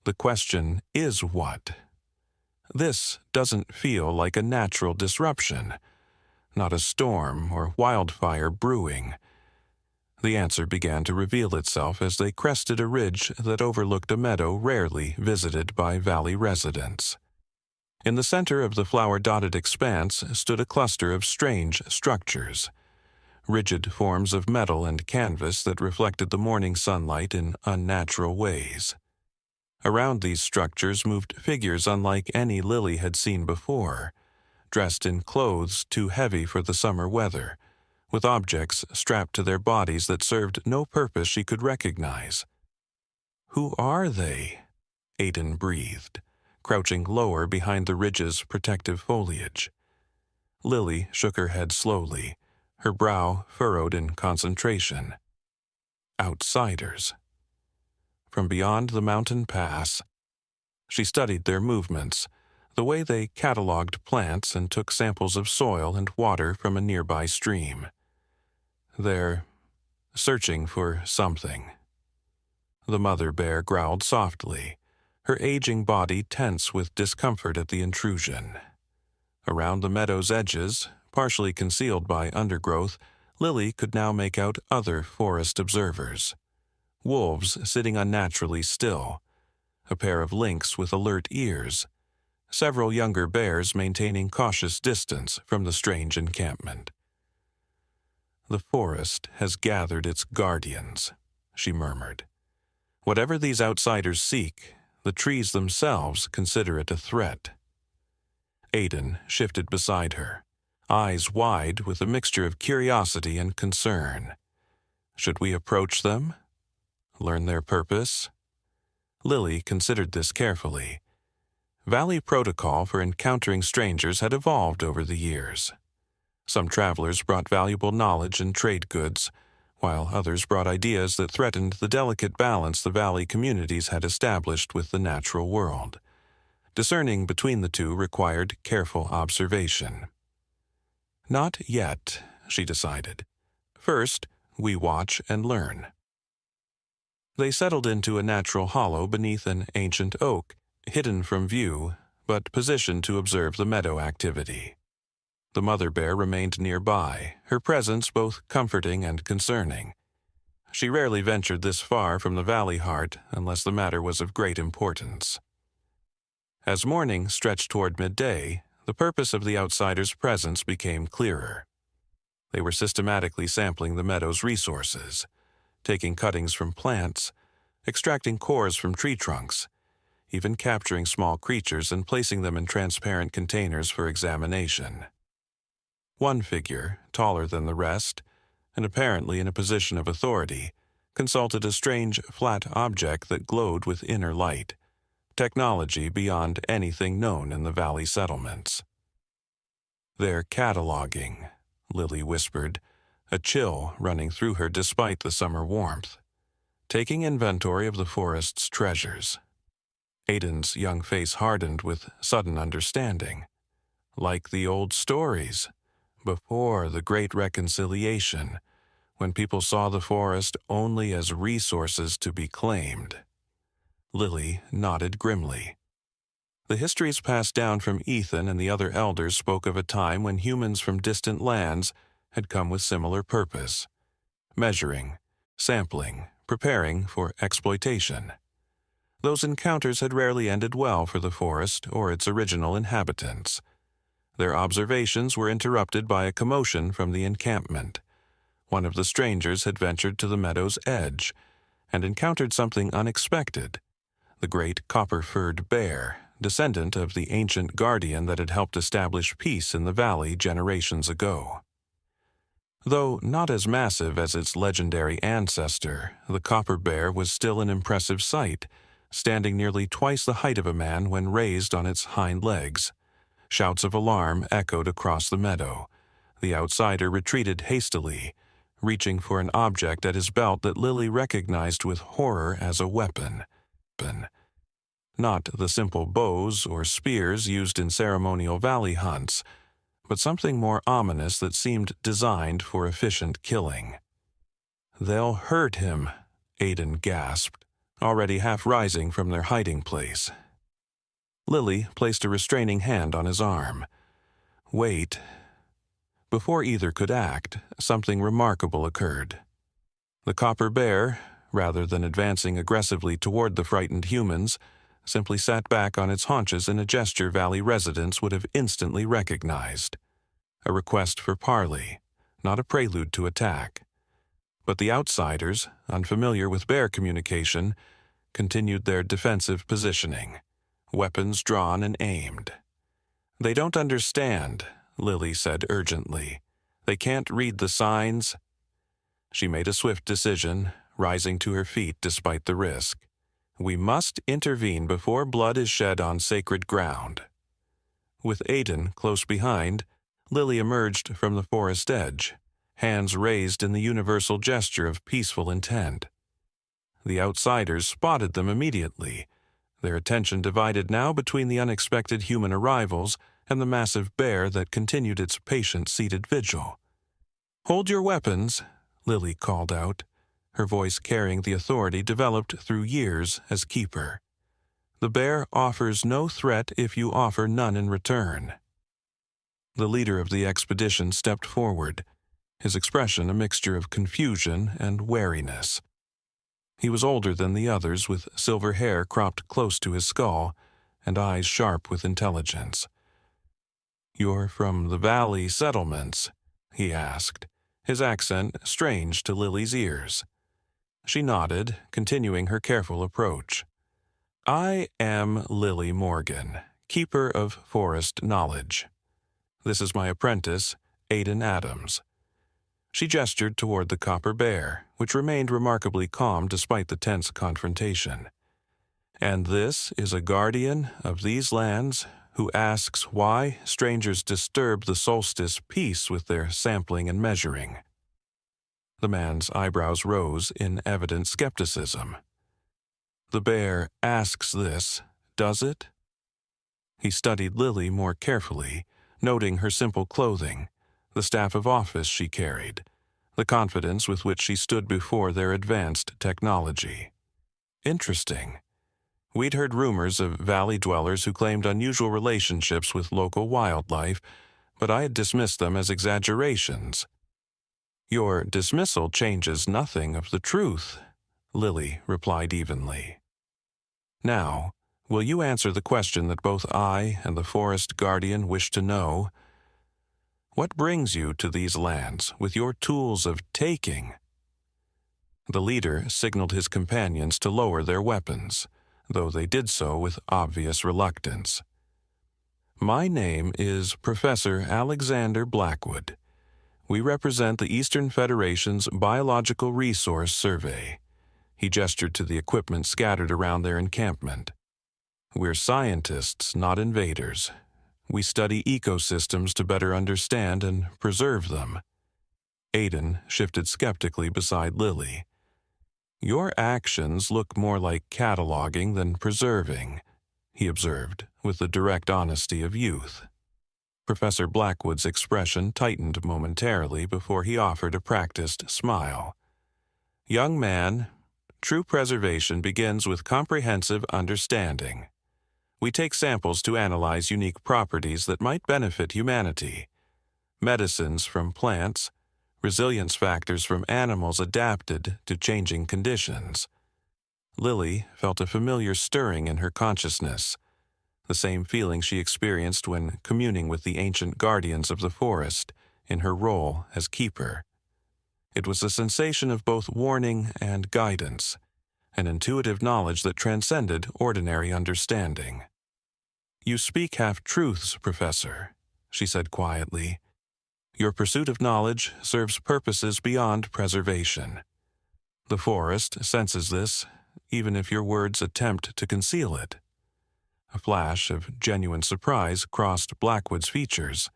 "The question is what? This doesn't feel like a natural disruption, not a storm or wildfire brewing. The answer began to reveal itself as they crested a ridge that overlooked a meadow rarely visited by valley residents. In the center of the flower-dotted expanse stood a cluster of strange structures, rigid forms of metal and canvas that reflected the morning sunlight in unnatural ways. Around these structures moved figures unlike any Lily had seen before, dressed in clothes too heavy for the summer weather, with objects strapped to their bodies that served no purpose she could recognize. "Who are they?" Aiden breathed, crouching lower behind the ridge's protective foliage. Lily shook her head slowly, her brow furrowed in concentration. Outsiders. From beyond the mountain pass. She studied their movements, the way they cataloged plants and took samples of soil and water from a nearby stream. They're searching for something. The mother bear growled softly, her aging body tense with discomfort at the intrusion. Around the meadow's edges, partially concealed by undergrowth, Lily could now make out other forest observers. Wolves sitting unnaturally still, a pair of lynx with alert ears, several younger bears maintaining cautious distance from the strange encampment. "The forest has gathered its guardians," she murmured. "Whatever these outsiders seek, the trees themselves consider it a threat." Aiden shifted beside her, eyes wide with a mixture of curiosity and concern. Should we approach them? Learn their purpose? Lily considered this carefully. Valley protocol for encountering strangers had evolved over the years. Some travelers brought valuable knowledge and trade goods, while others brought ideas that threatened the delicate balance the valley communities had established with the natural world. Discerning between the two required careful observation. Not yet, she decided. First, we watch and learn. They settled into a natural hollow beneath an ancient oak, hidden from view, but positioned to observe the meadow activity. The mother bear remained nearby, her presence both comforting and concerning. She rarely ventured this far from the valley heart unless the matter was of great importance. As morning stretched toward midday, the purpose of the outsiders' presence became clearer. They were systematically sampling the meadow's resources, taking cuttings from plants, extracting cores from tree trunks, even capturing small creatures and placing them in transparent containers for examination. One figure, taller than the rest, and apparently in a position of authority, consulted a strange, flat object that glowed with inner light, technology beyond anything known in the valley settlements. "They're cataloging," Lily whispered, a chill running through her despite the summer warmth. "Taking inventory of the forest's treasures." Aiden's young face hardened with sudden understanding. Like the old stories, before the Great Reconciliation, when people saw the forest only as resources to be claimed. Lily nodded grimly. The histories passed down from Ethan and the other elders spoke of a time when humans from distant lands had come with similar purpose, measuring, sampling, preparing for exploitation. Those encounters had rarely ended well for the forest or its original inhabitants. Their observations were interrupted by a commotion from the encampment. One of the strangers had ventured to the meadow's edge and encountered something unexpected: the great copper-furred bear, descendant of the ancient guardian that had helped establish peace in the valley generations ago. Though not as massive as its legendary ancestor, the copper bear was still an impressive sight, standing nearly twice the height of a man when raised on its hind legs. Shouts of alarm echoed across the meadow. The outsider retreated hastily, reaching for an object at his belt that Lily recognized with horror as a weapon. Not the simple bows or spears used in ceremonial valley hunts, but something more ominous that seemed designed for efficient killing. "They'll hurt him," Aiden gasped, already half rising from their hiding place. Lily placed a restraining hand on his arm. "Wait." Before either could act, something remarkable occurred. The copper bear, rather than advancing aggressively toward the frightened humans, simply sat back on its haunches in a gesture Valley residents would have instantly recognized. A request for parley, not a prelude to attack. But the outsiders, unfamiliar with bear communication, continued their defensive positioning, weapons drawn and aimed. "They don't understand," Lily said urgently. "They can't read the signs." She made a swift decision, rising to her feet despite the risk. "We must intervene before blood is shed on sacred ground." With Aiden close behind, Lily emerged from the forest edge, hands raised in the universal gesture of peaceful intent. The outsiders spotted them immediately, their attention divided now between the unexpected human arrivals and the massive bear that continued its patient-seated vigil. "Hold your weapons," Lily called out, her voice carrying the authority developed through years as keeper. "The bear offers no threat if you offer none in return." The leader of the expedition stepped forward, his expression a mixture of confusion and wariness. He was older than the others, with silver hair cropped close to his skull and eyes sharp with intelligence. "You're from the Valley settlements?" he asked, his accent strange to Lily's ears. She nodded, continuing her careful approach. "I am Lily Morgan, keeper of forest knowledge. This is my apprentice, Aiden Adams." She gestured toward the copper bear, which remained remarkably calm despite the tense confrontation. "And this is a guardian of these lands who asks why strangers disturb the solstice peace with their sampling and measuring." The man's eyebrows rose in evident skepticism. "The bear asks this, does it?" He studied Lily more carefully, noting her simple clothing, the staff of office she carried, the confidence with which she stood before their advanced technology. Interesting. We'd heard rumors of valley dwellers who claimed unusual relationships with local wildlife, but I had dismissed them as exaggerations. "Your dismissal changes nothing of the truth," Lily replied evenly. "Now, will you answer the question that both I and the forest guardian wish to know? What brings you to these lands with your tools of taking?" The leader signaled his companions to lower their weapons, though they did so with obvious reluctance. "My name is Professor Alexander Blackwood. We represent the Eastern Federation's Biological Resource Survey." He gestured to the equipment scattered around their encampment. "We're scientists, not invaders. We study ecosystems to better understand and preserve them." Aiden shifted skeptically beside Lily. "Your actions look more like cataloging than preserving," he observed, with the direct honesty of youth. Professor Blackwood's expression tightened momentarily before he offered a practiced smile. "Young man, true preservation begins with comprehensive understanding. We take samples to analyze unique properties that might benefit humanity. Medicines from plants, resilience factors from animals adapted to changing conditions." Lily felt a familiar stirring in her consciousness, the same feeling she experienced when communing with the ancient guardians of the forest in her role as keeper. It was a sensation of both warning and guidance, an intuitive knowledge that transcended ordinary understanding. "You speak half-truths, Professor," she said quietly. "Your pursuit of knowledge serves purposes beyond preservation. The forest senses this, even if your words attempt to conceal it." A flash of genuine surprise crossed Blackwood's features.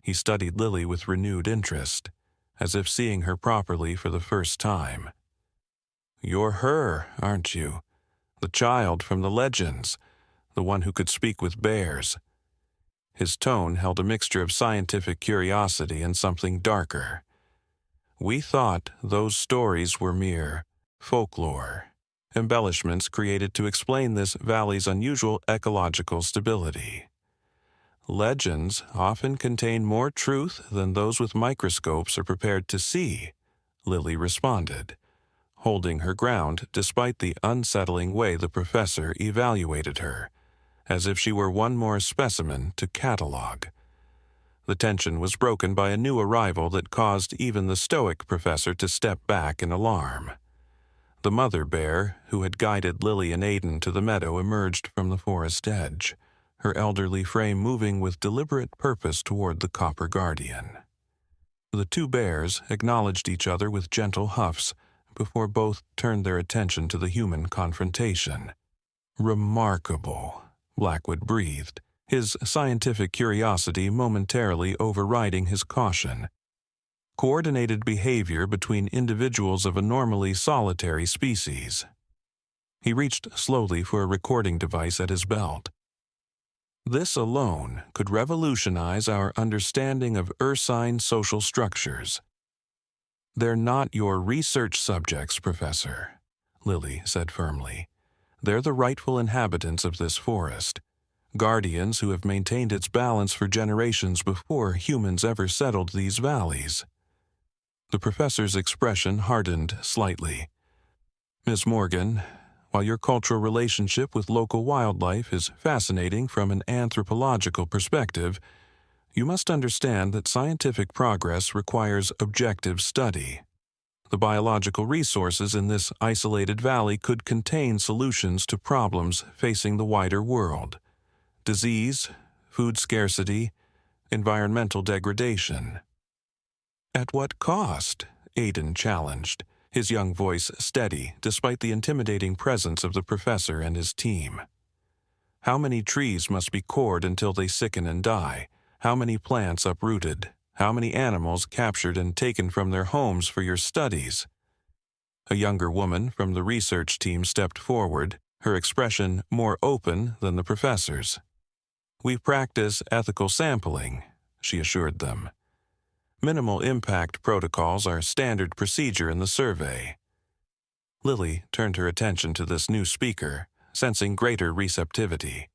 He studied Lily with renewed interest, as if seeing her properly for the first time. "You're her, aren't you? The child from the legends, the one who could speak with bears." His tone held a mixture of scientific curiosity and something darker. "We thought those stories were mere folklore, embellishments created to explain this valley's unusual ecological stability. Legends often contain more truth than those with microscopes are prepared to see," Lily responded, holding her ground despite the unsettling way the professor evaluated her, as if she were one more specimen to catalog. The tension was broken by a new arrival that caused even the stoic professor to step back in alarm. The mother bear, who had guided Lily and Aiden to the meadow, emerged from the forest edge, her elderly frame moving with deliberate purpose toward the copper guardian. The two bears acknowledged each other with gentle huffs before both turned their attention to the human confrontation. "Remarkable," Blackwood breathed, his scientific curiosity momentarily overriding his caution. Coordinated behavior between individuals of a normally solitary species. He reached slowly for a recording device at his belt. This alone could revolutionize our understanding of ursine social structures. "They're not your research subjects, Professor," Lily said firmly. "They're the rightful inhabitants of this forest, guardians who have maintained its balance for generations before humans ever settled these valleys." The professor's expression hardened slightly. "Miss Morgan, while your cultural relationship with local wildlife is fascinating from an anthropological perspective, you must understand that scientific progress requires objective study. The biological resources in this isolated valley could contain solutions to problems facing the wider world: disease, food scarcity, environmental degradation." "At what cost?" Aiden challenged, his young voice steady despite the intimidating presence of the professor and his team. "How many trees must be cored until they sicken and die? How many plants uprooted? How many animals captured and taken from their homes for your studies?" A younger woman from the research team stepped forward, her expression more open than the professor's. "We practice ethical sampling," she assured them. "Minimal impact protocols are standard procedure in the survey." Lily turned her attention to this new speaker, sensing greater receptivity.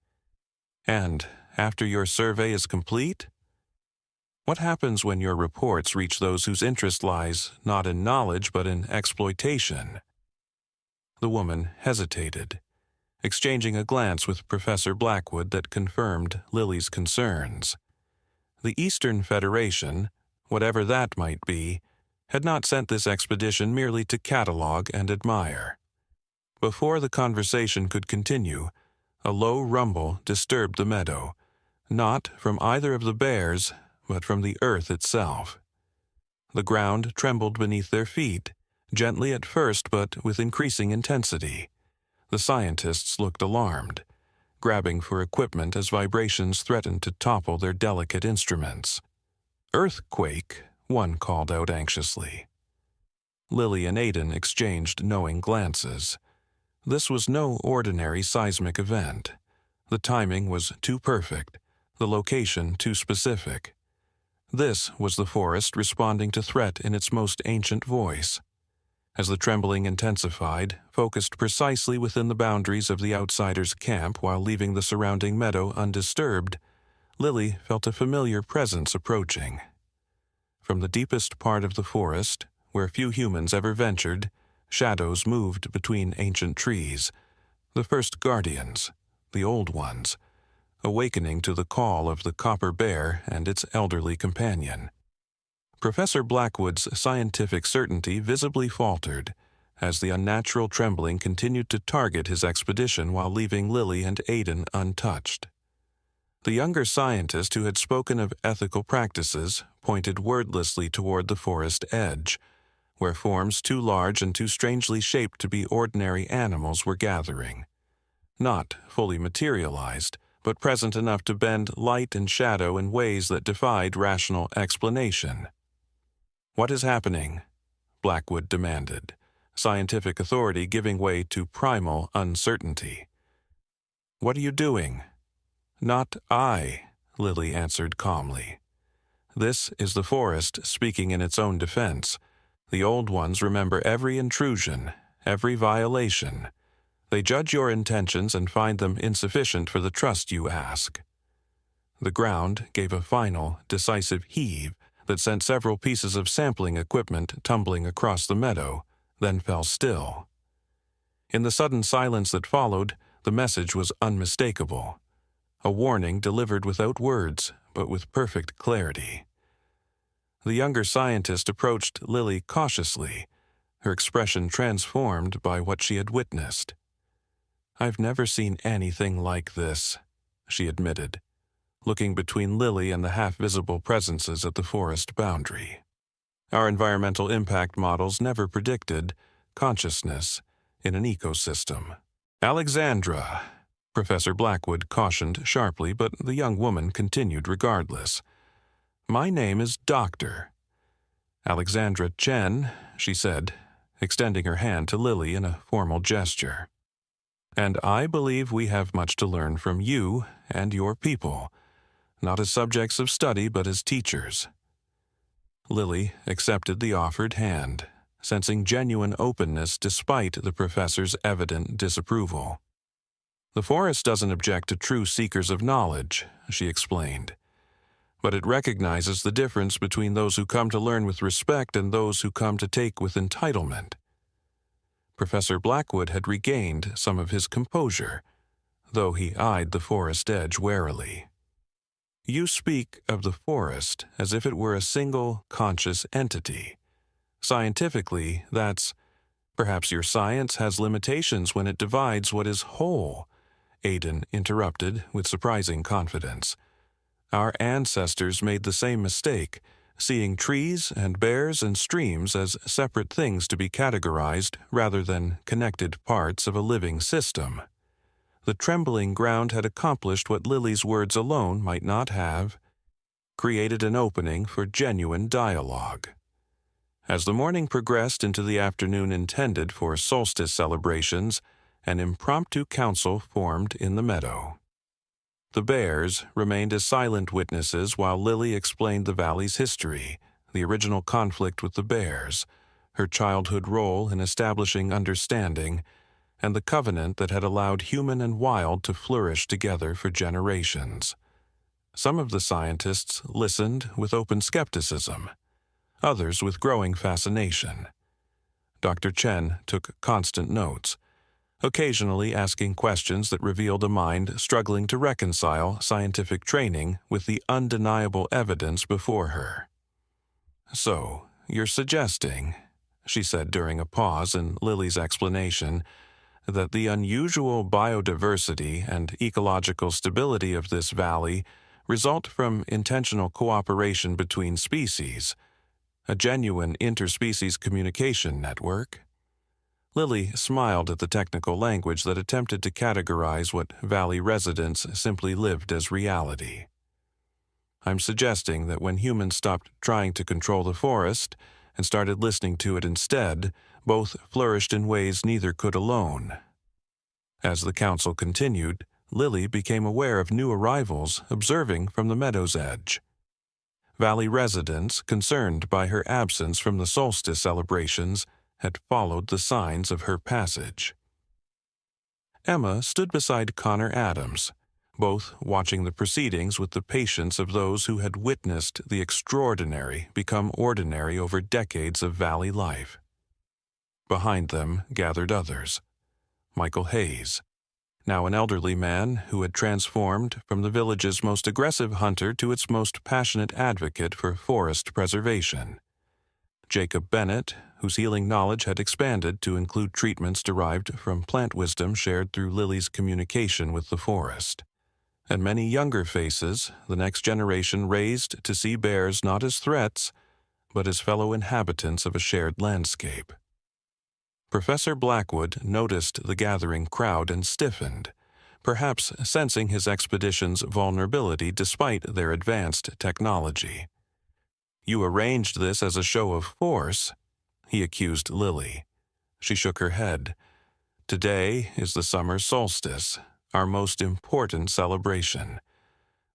"And after your survey is complete? What happens when your reports reach those whose interest lies not in knowledge but in exploitation?" The woman hesitated, exchanging a glance with Professor Blackwood that confirmed Lily's concerns. The Eastern Federation, whatever that might be, had not sent this expedition merely to catalog and admire. Before the conversation could continue, a low rumble disturbed the meadow, not from either of the bears, but from the earth itself. The ground trembled beneath their feet, gently at first but with increasing intensity. The scientists looked alarmed, grabbing for equipment as vibrations threatened to topple their delicate instruments. "Earthquake," one called out anxiously. Lily and Aiden exchanged knowing glances. This was no ordinary seismic event. The timing was too perfect, the location too specific. This was the forest responding to threat in its most ancient voice. As the trembling intensified, focused precisely within the boundaries of the outsider's camp while leaving the surrounding meadow undisturbed, Lily felt a familiar presence approaching. From the deepest part of the forest, where few humans ever ventured, shadows moved between ancient trees, the first guardians, the old ones, awakening to the call of the copper bear and its elderly companion. Professor Blackwood's scientific certainty visibly faltered as the unnatural trembling continued to target his expedition while leaving Lily and Aiden untouched. The younger scientist who had spoken of ethical practices pointed wordlessly toward the forest edge, where forms too large and too strangely shaped to be ordinary animals were gathering. Not fully materialized, but present enough to bend light and shadow in ways that defied rational explanation. "What is happening?" Blackwood demanded, scientific authority giving way to primal uncertainty. "What are you doing?" "Not I," Lily answered calmly. "This is the forest speaking in its own defense. The old ones remember every intrusion, every violation. They judge your intentions and find them insufficient for the trust you ask." The ground gave a final, decisive heave that sent several pieces of sampling equipment tumbling across the meadow, then fell still. In the sudden silence that followed, the message was unmistakable. A warning delivered without words, but with perfect clarity. The younger scientist approached Lily cautiously, her expression transformed by what she had witnessed. "I've never seen anything like this," she admitted, looking between Lily and the half-visible presences at the forest boundary. Our environmental impact models never predicted consciousness in an ecosystem. "Alexandra," Professor Blackwood cautioned sharply, but the young woman continued regardless. "My name is Doctor Alexandra Chen," she said, extending her hand to Lily in a formal gesture. "And I believe we have much to learn from you and your people, not as subjects of study but as teachers." Lily accepted the offered hand, sensing genuine openness despite the professor's evident disapproval. "The forest doesn't object to true seekers of knowledge," she explained, "but it recognizes the difference between those who come to learn with respect and those who come to take with entitlement." Professor Blackwood had regained some of his composure, though he eyed the forest edge warily. "You speak of the forest as if it were a single, conscious entity. Scientifically, that's— Perhaps your science has limitations when it divides what is whole," Aidan interrupted with surprising confidence. "Our ancestors made the same mistake, seeing trees and bears and streams as separate things to be categorized rather than connected parts of a living system. The trembling ground had accomplished what Lily's words alone might not have, created an opening for genuine dialogue." As the morning progressed into the afternoon intended for solstice celebrations, an impromptu council formed in the meadow. The bears remained as silent witnesses while Lily explained the valley's history, the original conflict with the bears, her childhood role in establishing understanding, and the covenant that had allowed human and wild to flourish together for generations. Some of the scientists listened with open skepticism, others with growing fascination. Dr. Chen took constant notes, occasionally asking questions that revealed a mind struggling to reconcile scientific training with the undeniable evidence before her. "So, you're suggesting," she said during a pause in Lily's explanation, "that the unusual biodiversity and ecological stability of this valley result from intentional cooperation between species, a genuine interspecies communication network?" Lily smiled at the technical language that attempted to categorize what valley residents simply lived as reality. "I'm suggesting that when humans stopped trying to control the forest and started listening to it instead, both flourished in ways neither could alone." As the council continued, Lily became aware of new arrivals observing from the meadow's edge. Valley residents, concerned by her absence from the solstice celebrations, had followed the signs of her passage. Emma stood beside Connor Adams, both watching the proceedings with the patience of those who had witnessed the extraordinary become ordinary over decades of valley life. Behind them gathered others. Michael Hayes, now an elderly man who had transformed from the village's most aggressive hunter to its most passionate advocate for forest preservation. Jacob Bennett, whose healing knowledge had expanded to include treatments derived from plant wisdom shared through Lily's communication with the forest. And many younger faces, the next generation raised to see bears not as threats, but as fellow inhabitants of a shared landscape. Professor Blackwood noticed the gathering crowd and stiffened, perhaps sensing his expedition's vulnerability despite their advanced technology. "You arranged this as a show of force," he accused Lily. She shook her head. "Today is the summer solstice, our most important celebration.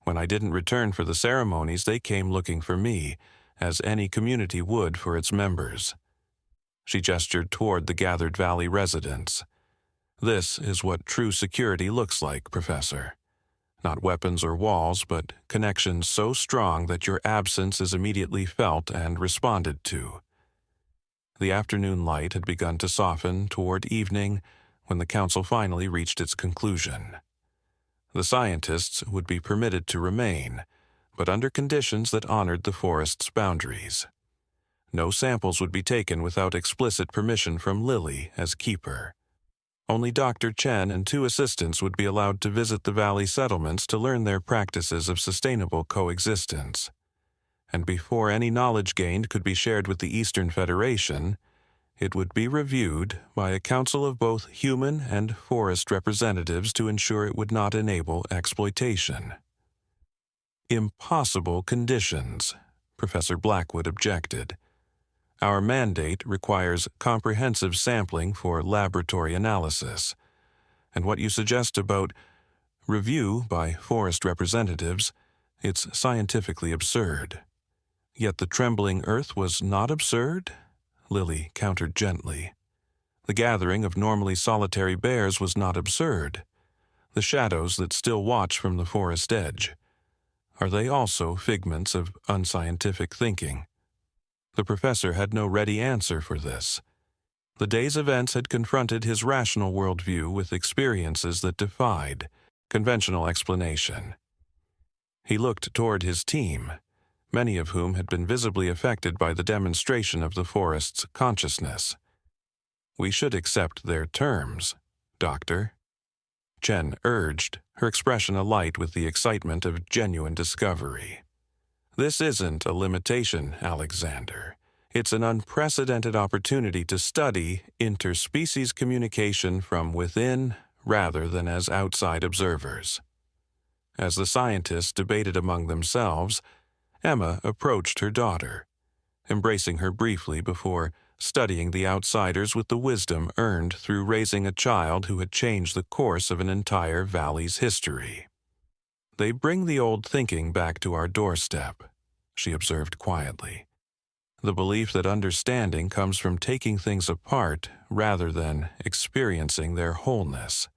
When I didn't return for the ceremonies, they came looking for me, as any community would for its members." She gestured toward the gathered valley residents. "This is what true security looks like, Professor. Not weapons or walls, but connections so strong that your absence is immediately felt and responded to." The afternoon light had begun to soften toward evening when the council finally reached its conclusion. The scientists would be permitted to remain, but under conditions that honored the forest's boundaries. No samples would be taken without explicit permission from Lily as keeper. Only Dr. Chen and 2 assistants would be allowed to visit the valley settlements to learn their practices of sustainable coexistence. And before any knowledge gained could be shared with the Eastern Federation, it would be reviewed by a council of both human and forest representatives to ensure it would not enable exploitation. Impossible conditions, Professor Blackwood objected. Our mandate requires comprehensive sampling for laboratory analysis, and what you suggest about review by forest representatives, it's scientifically absurd. Yet the trembling earth was not absurd? Lily countered gently. The gathering of normally solitary bears was not absurd. The shadows that still watch from the forest edge, are they also figments of unscientific thinking? The professor had no ready answer for this. The day's events had confronted his rational worldview with experiences that defied conventional explanation. He looked toward his team, many of whom had been visibly affected by the demonstration of the forest's consciousness. We should accept their terms, Doctor, Chen urged, her expression alight with the excitement of genuine discovery. This isn't a limitation, Alexander. It's an unprecedented opportunity to study interspecies communication from within rather than as outside observers. As the scientists debated among themselves, Emma approached her daughter, embracing her briefly before studying the outsiders with the wisdom earned through raising a child who had changed the course of an entire valley's history. They bring the old thinking back to our doorstep, she observed quietly. The belief that understanding comes from taking things apart rather than experiencing their wholeness.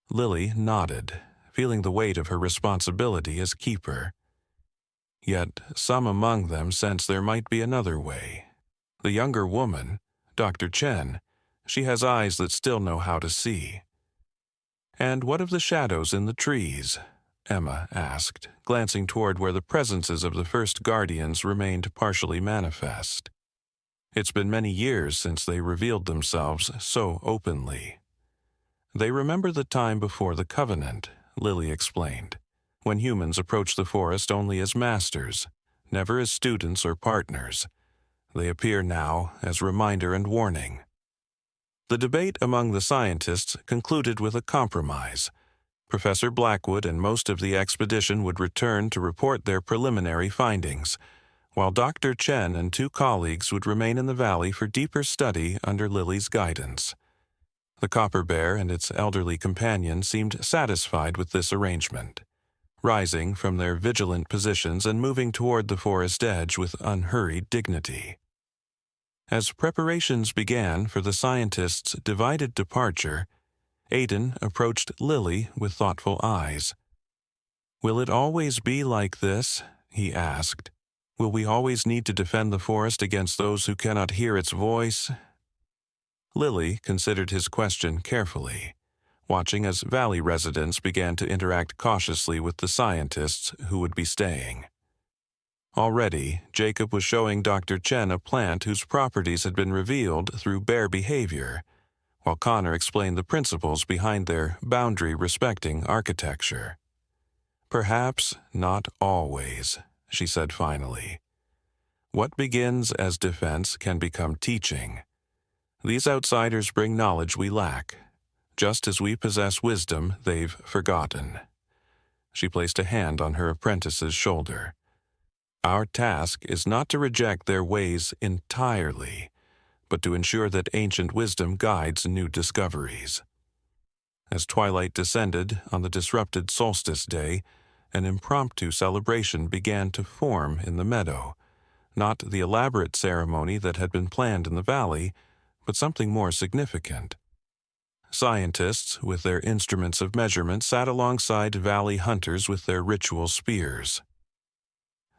Lily nodded, feeling the weight of her responsibility as keeper. Yet some among them sensed there might be another way. The younger woman, Dr. Chen, she has eyes that still know how to see. And what of the shadows in the trees? Emma asked, glancing toward where the presences of the first guardians remained partially manifest. It's been many years since they revealed themselves so openly. They remember the time before the Covenant, Lily explained, when humans approached the forest only as masters, never as students or partners. They appear now as reminder and warning. The debate among the scientists concluded with a compromise. Professor Blackwood and most of the expedition would return to report their preliminary findings, while Dr. Chen and 2 colleagues would remain in the valley for deeper study under Lily's guidance. The copper bear and its elderly companion seemed satisfied with this arrangement, rising from their vigilant positions and moving toward the forest edge with unhurried dignity. As preparations began for the scientists' divided departure, Aiden approached Lily with thoughtful eyes. "Will it always be like this?" he asked. "Will we always need to defend the forest against those who cannot hear its voice?" Lily considered his question carefully, watching as valley residents began to interact cautiously with the scientists who would be staying. Already, Jacob was showing Dr. Chen a plant whose properties had been revealed through bear behavior, while Connor explained the principles behind their boundary-respecting architecture. "Perhaps not always," she said finally. "What begins as defense can become teaching. These outsiders bring knowledge we lack. Just as we possess wisdom they've forgotten." She placed a hand on her apprentice's shoulder. "Our task is not to reject their ways entirely, but to ensure that ancient wisdom guides new discoveries." As twilight descended on the disrupted solstice day, an impromptu celebration began to form in the meadow, not the elaborate ceremony that had been planned in the valley, but something more significant. Scientists, with their instruments of measurement, sat alongside valley hunters with their ritual spears.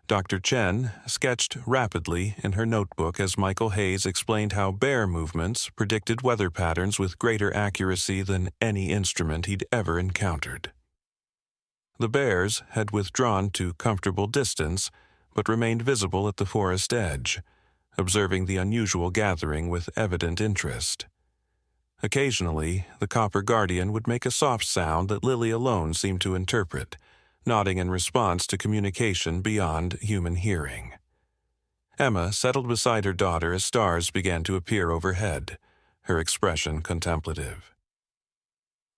Dr. Chen sketched rapidly in her notebook as Michael Hayes explained how bear movements predicted weather patterns with greater accuracy than any instrument he'd ever encountered. The bears had withdrawn to comfortable distance, but remained visible at the forest edge, observing the unusual gathering with evident interest. Occasionally, the copper guardian would make a soft sound that Lily alone seemed to interpret, nodding in response to communication beyond human hearing. Emma settled beside her daughter as stars began to appear overhead, her expression contemplative.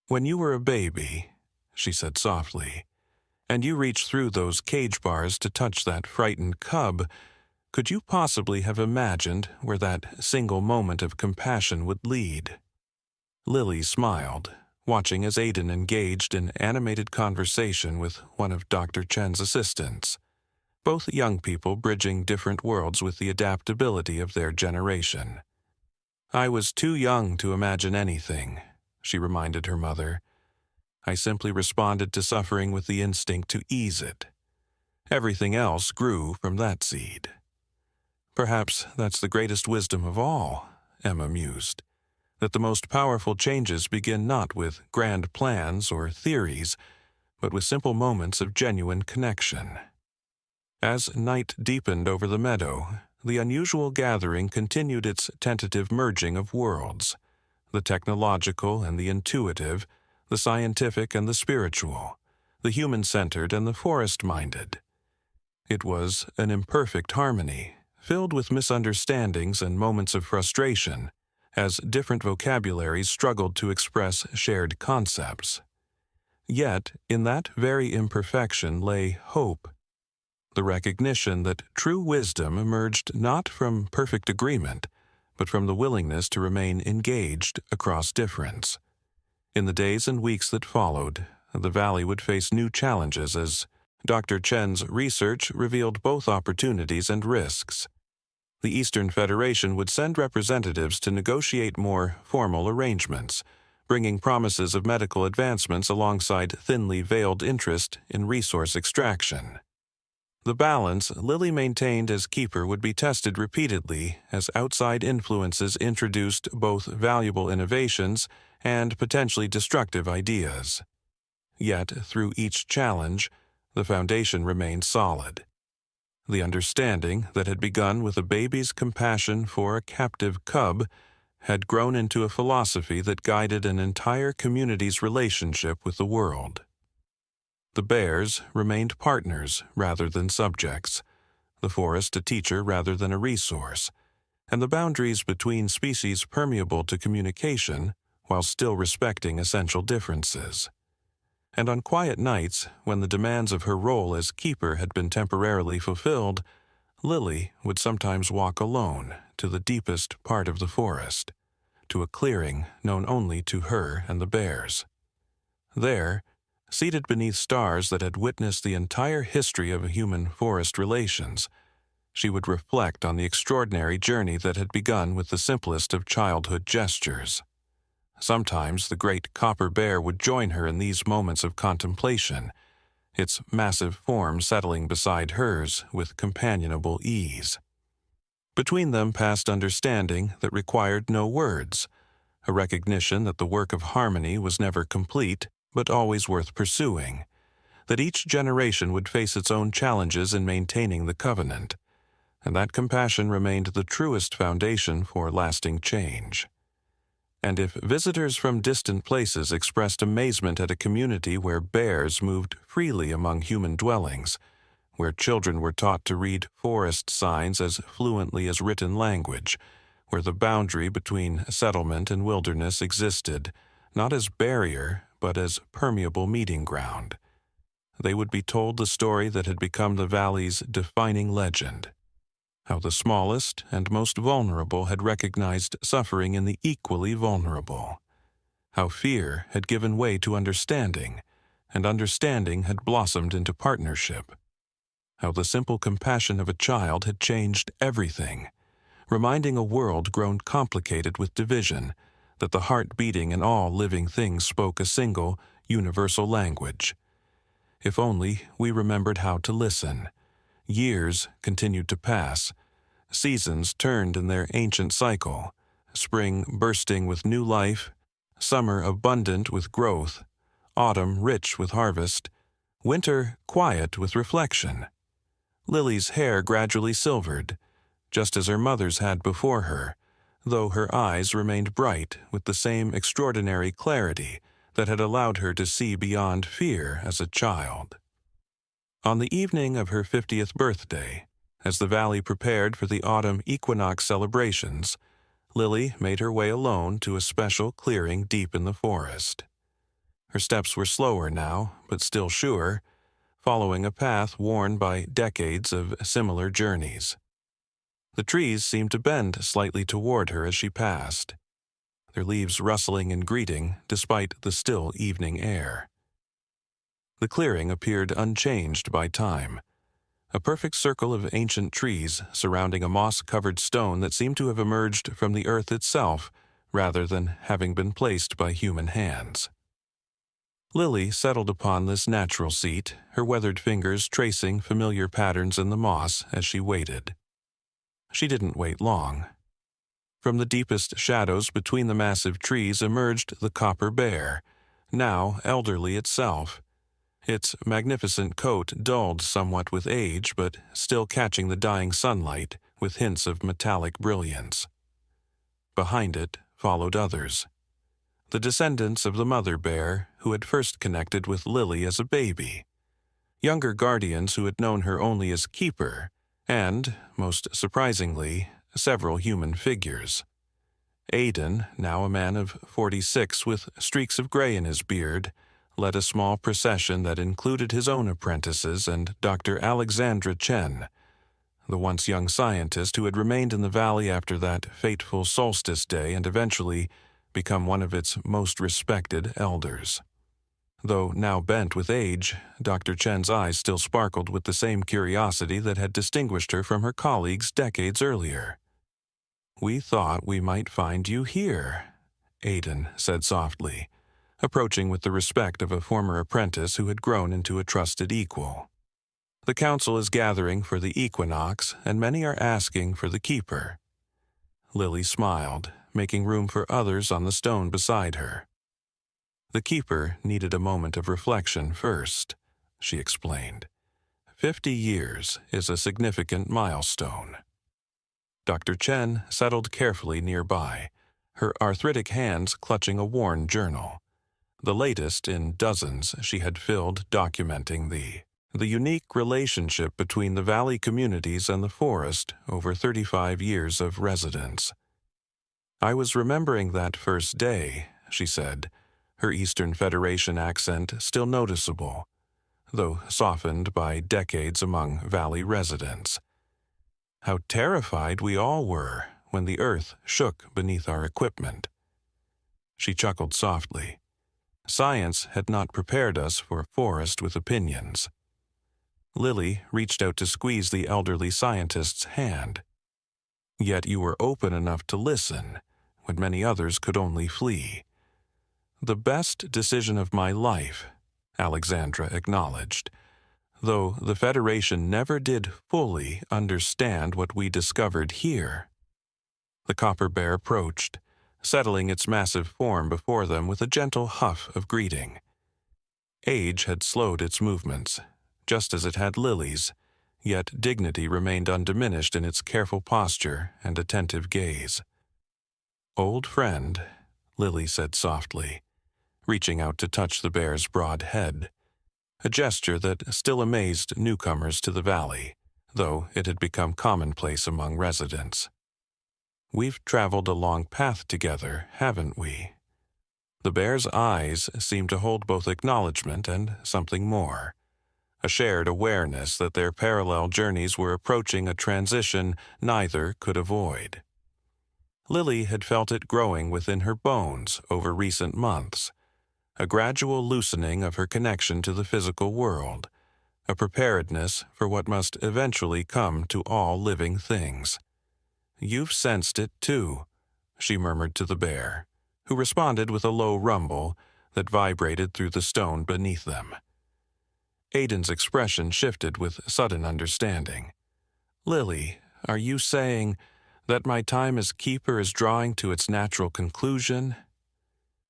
"When you were a baby," she said softly, "and you reached through those cage bars to touch that frightened cub, could you possibly have imagined where that single moment of compassion would lead?" Lily smiled, watching as Aidan engaged in animated conversation with one of Dr. Chen's assistants, both young people bridging different worlds with the adaptability of their generation. "I was too young to imagine anything," she reminded her mother. "I simply responded to suffering with the instinct to ease it. Everything else grew from that seed." "Perhaps that's the greatest wisdom of all," Emma mused, "that the most powerful changes begin not with grand plans or theories, but with simple moments of genuine connection." As night deepened over the meadow, the unusual gathering continued its tentative merging of worlds, the technological and the intuitive, the scientific and the spiritual, the human-centered and the forest-minded. It was an imperfect harmony, filled with misunderstandings and moments of frustration, as different vocabularies struggled to express shared concepts. Yet, in that very imperfection lay hope, the recognition that true wisdom emerged not from perfect agreement, but from the willingness to remain engaged across difference. In the days and weeks that followed, the valley would face new challenges as Dr. Chen's research revealed both opportunities and risks. The Eastern Federation would send representatives to negotiate more formal arrangements, bringing promises of medical advancements alongside thinly veiled interest in resource extraction. The balance Lily maintained as keeper would be tested repeatedly as outside influences introduced both valuable innovations and potentially destructive ideas. Yet, through each challenge, the foundation remained solid. The understanding that had begun with a baby's compassion for a captive cub had grown into a philosophy that guided an entire community's relationship with the world. The bears remained partners rather than subjects, the forest a teacher rather than a resource, and the boundaries between species permeable to communication while still respecting essential differences. And on quiet nights, when the demands of her role as keeper had been temporarily fulfilled, Lily would sometimes walk alone to the deepest part of the forest, to a clearing known only to her and the bears. There, seated beneath stars that had witnessed the entire history of human-forest relations, she would reflect on the extraordinary journey that had begun with the simplest of childhood gestures. Sometimes the great copper bear would join her in these moments of contemplation, its massive form settling beside hers with companionable ease. Between them passed understanding that required no words, a recognition that the work of harmony was never complete, but always worth pursuing, that each generation would face its own challenges in maintaining the covenant, and that compassion remained the truest foundation for lasting change. And if visitors from distant places expressed amazement at a community where bears moved freely among human dwellings, where children were taught to read forest signs as fluently as written language, where the boundary between settlement and wilderness existed, not as barrier, but as permeable meeting ground, they would be told the story that had become the valley's defining legend. How the smallest and most vulnerable had recognized suffering in the equally vulnerable. How fear had given way to understanding, and understanding had blossomed into partnership. How the simple compassion of a child had changed everything, reminding a world grown complicated with division that the heart beating in all living things spoke a single, universal language. If only we remembered how to listen, Years continued to pass. Seasons turned in their ancient cycle, spring bursting with new life, summer abundant with growth, autumn rich with harvest, winter quiet with reflection. Lily's hair gradually silvered, just as her mother's had before her, though her eyes remained bright with the same extraordinary clarity that had allowed her to see beyond fear as a child. On the evening of her 50th birthday, as the valley prepared for the autumn equinox celebrations, Lily made her way alone to a special clearing deep in the forest. Her steps were slower now, but still sure, following a path worn by decades of similar journeys. The trees seemed to bend slightly toward her as she passed, their leaves rustling in greeting despite the still evening air. The clearing appeared unchanged by time, a perfect circle of ancient trees surrounding a moss-covered stone that seemed to have emerged from the earth itself rather than having been placed by human hands. Lily settled upon this natural seat, her weathered fingers tracing familiar patterns in the moss as she waited. She didn't wait long. From the deepest shadows between the massive trees emerged the copper bear, now elderly itself, its magnificent coat dulled somewhat with age but still catching the dying sunlight with hints of metallic brilliance. Behind it followed others, the descendants of the mother bear who had first connected with Lily as a baby, younger guardians who had known her only as keeper, and, most surprisingly, several human figures. Aidan, now a man of 46 with streaks of gray in his beard, led a small procession that included his own apprentices and Dr. Alexandra Chen, the once young scientist who had remained in the valley after that fateful solstice day and eventually become one of its most respected elders. Though now bent with age, Dr. Chen's eyes still sparkled with the same curiosity that had distinguished her from her colleagues decades earlier. "We thought we might find you here," Aidan said softly, approaching with the respect of a former apprentice who had grown into a trusted equal. "The council is gathering for the equinox, and many are asking for the keeper." Lily smiled, making room for others on the stone beside her. "The keeper needed a moment of reflection first," she explained. 50 years is a significant milestone." Dr. Chen settled carefully nearby, her arthritic hands clutching a worn journal, the latest in dozens she had filled documenting the unique relationship between the valley communities and the forest over 35 years of residence. "I was remembering that first day," she said, her Eastern Federation accent still noticeable, though softened by decades among valley residents. "How terrified we all were when the earth shook beneath our equipment." She chuckled softly. Science had not prepared us for a forest with opinions. Lily reached out to squeeze the elderly scientist's hand. "Yet you were open enough to listen, when many others could only flee." "The best decision of my life," Alexandra acknowledged, "though the Federation never did fully understand what we discovered here." The copper bear approached, settling its massive form before them with a gentle huff of greeting. Age had slowed its movements, just as it had Lily's, yet dignity remained undiminished in its careful posture and attentive gaze. "Old friend," Lily said softly, reaching out to touch the bear's broad head, a gesture that still amazed newcomers to the valley, though it had become commonplace among residents. "We've traveled a long path together, haven't we?" The bear's eyes seemed to hold both acknowledgement and something more, a shared awareness that their parallel journeys were approaching a transition neither could avoid. Lily had felt it growing within her bones over recent months, a gradual loosening of her connection to the physical world, a preparedness for what must eventually come to all living things. "You've sensed it, too," she murmured to the bear, who responded with a low rumble that vibrated through the stone beneath them. Aiden's expression shifted with sudden understanding. "Lily, are you saying that my time as keeper is drawing to its natural conclusion?"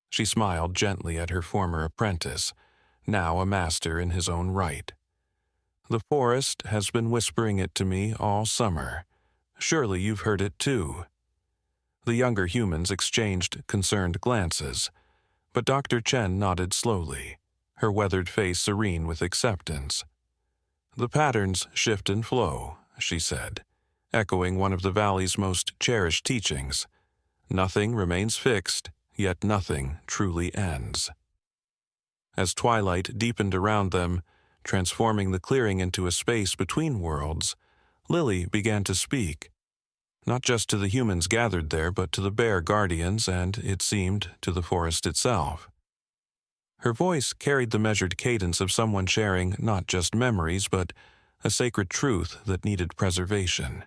She smiled gently at her former apprentice, now a master in his own right. "The forest has been whispering it to me all summer. Surely you've heard it too." The younger humans exchanged concerned glances, but Dr. Chen nodded slowly, her weathered face serene with acceptance. "The patterns shift and flow," she said, echoing one of the valley's most cherished teachings. "Nothing remains fixed, yet nothing truly ends." As twilight deepened around them, transforming the clearing into a space between worlds, Lily began to speak, not just to the humans gathered there, but to the bear guardians and, it seemed, to the forest itself. Her voice carried the measured cadence of someone sharing not just memories, but a sacred truth that needed preservation.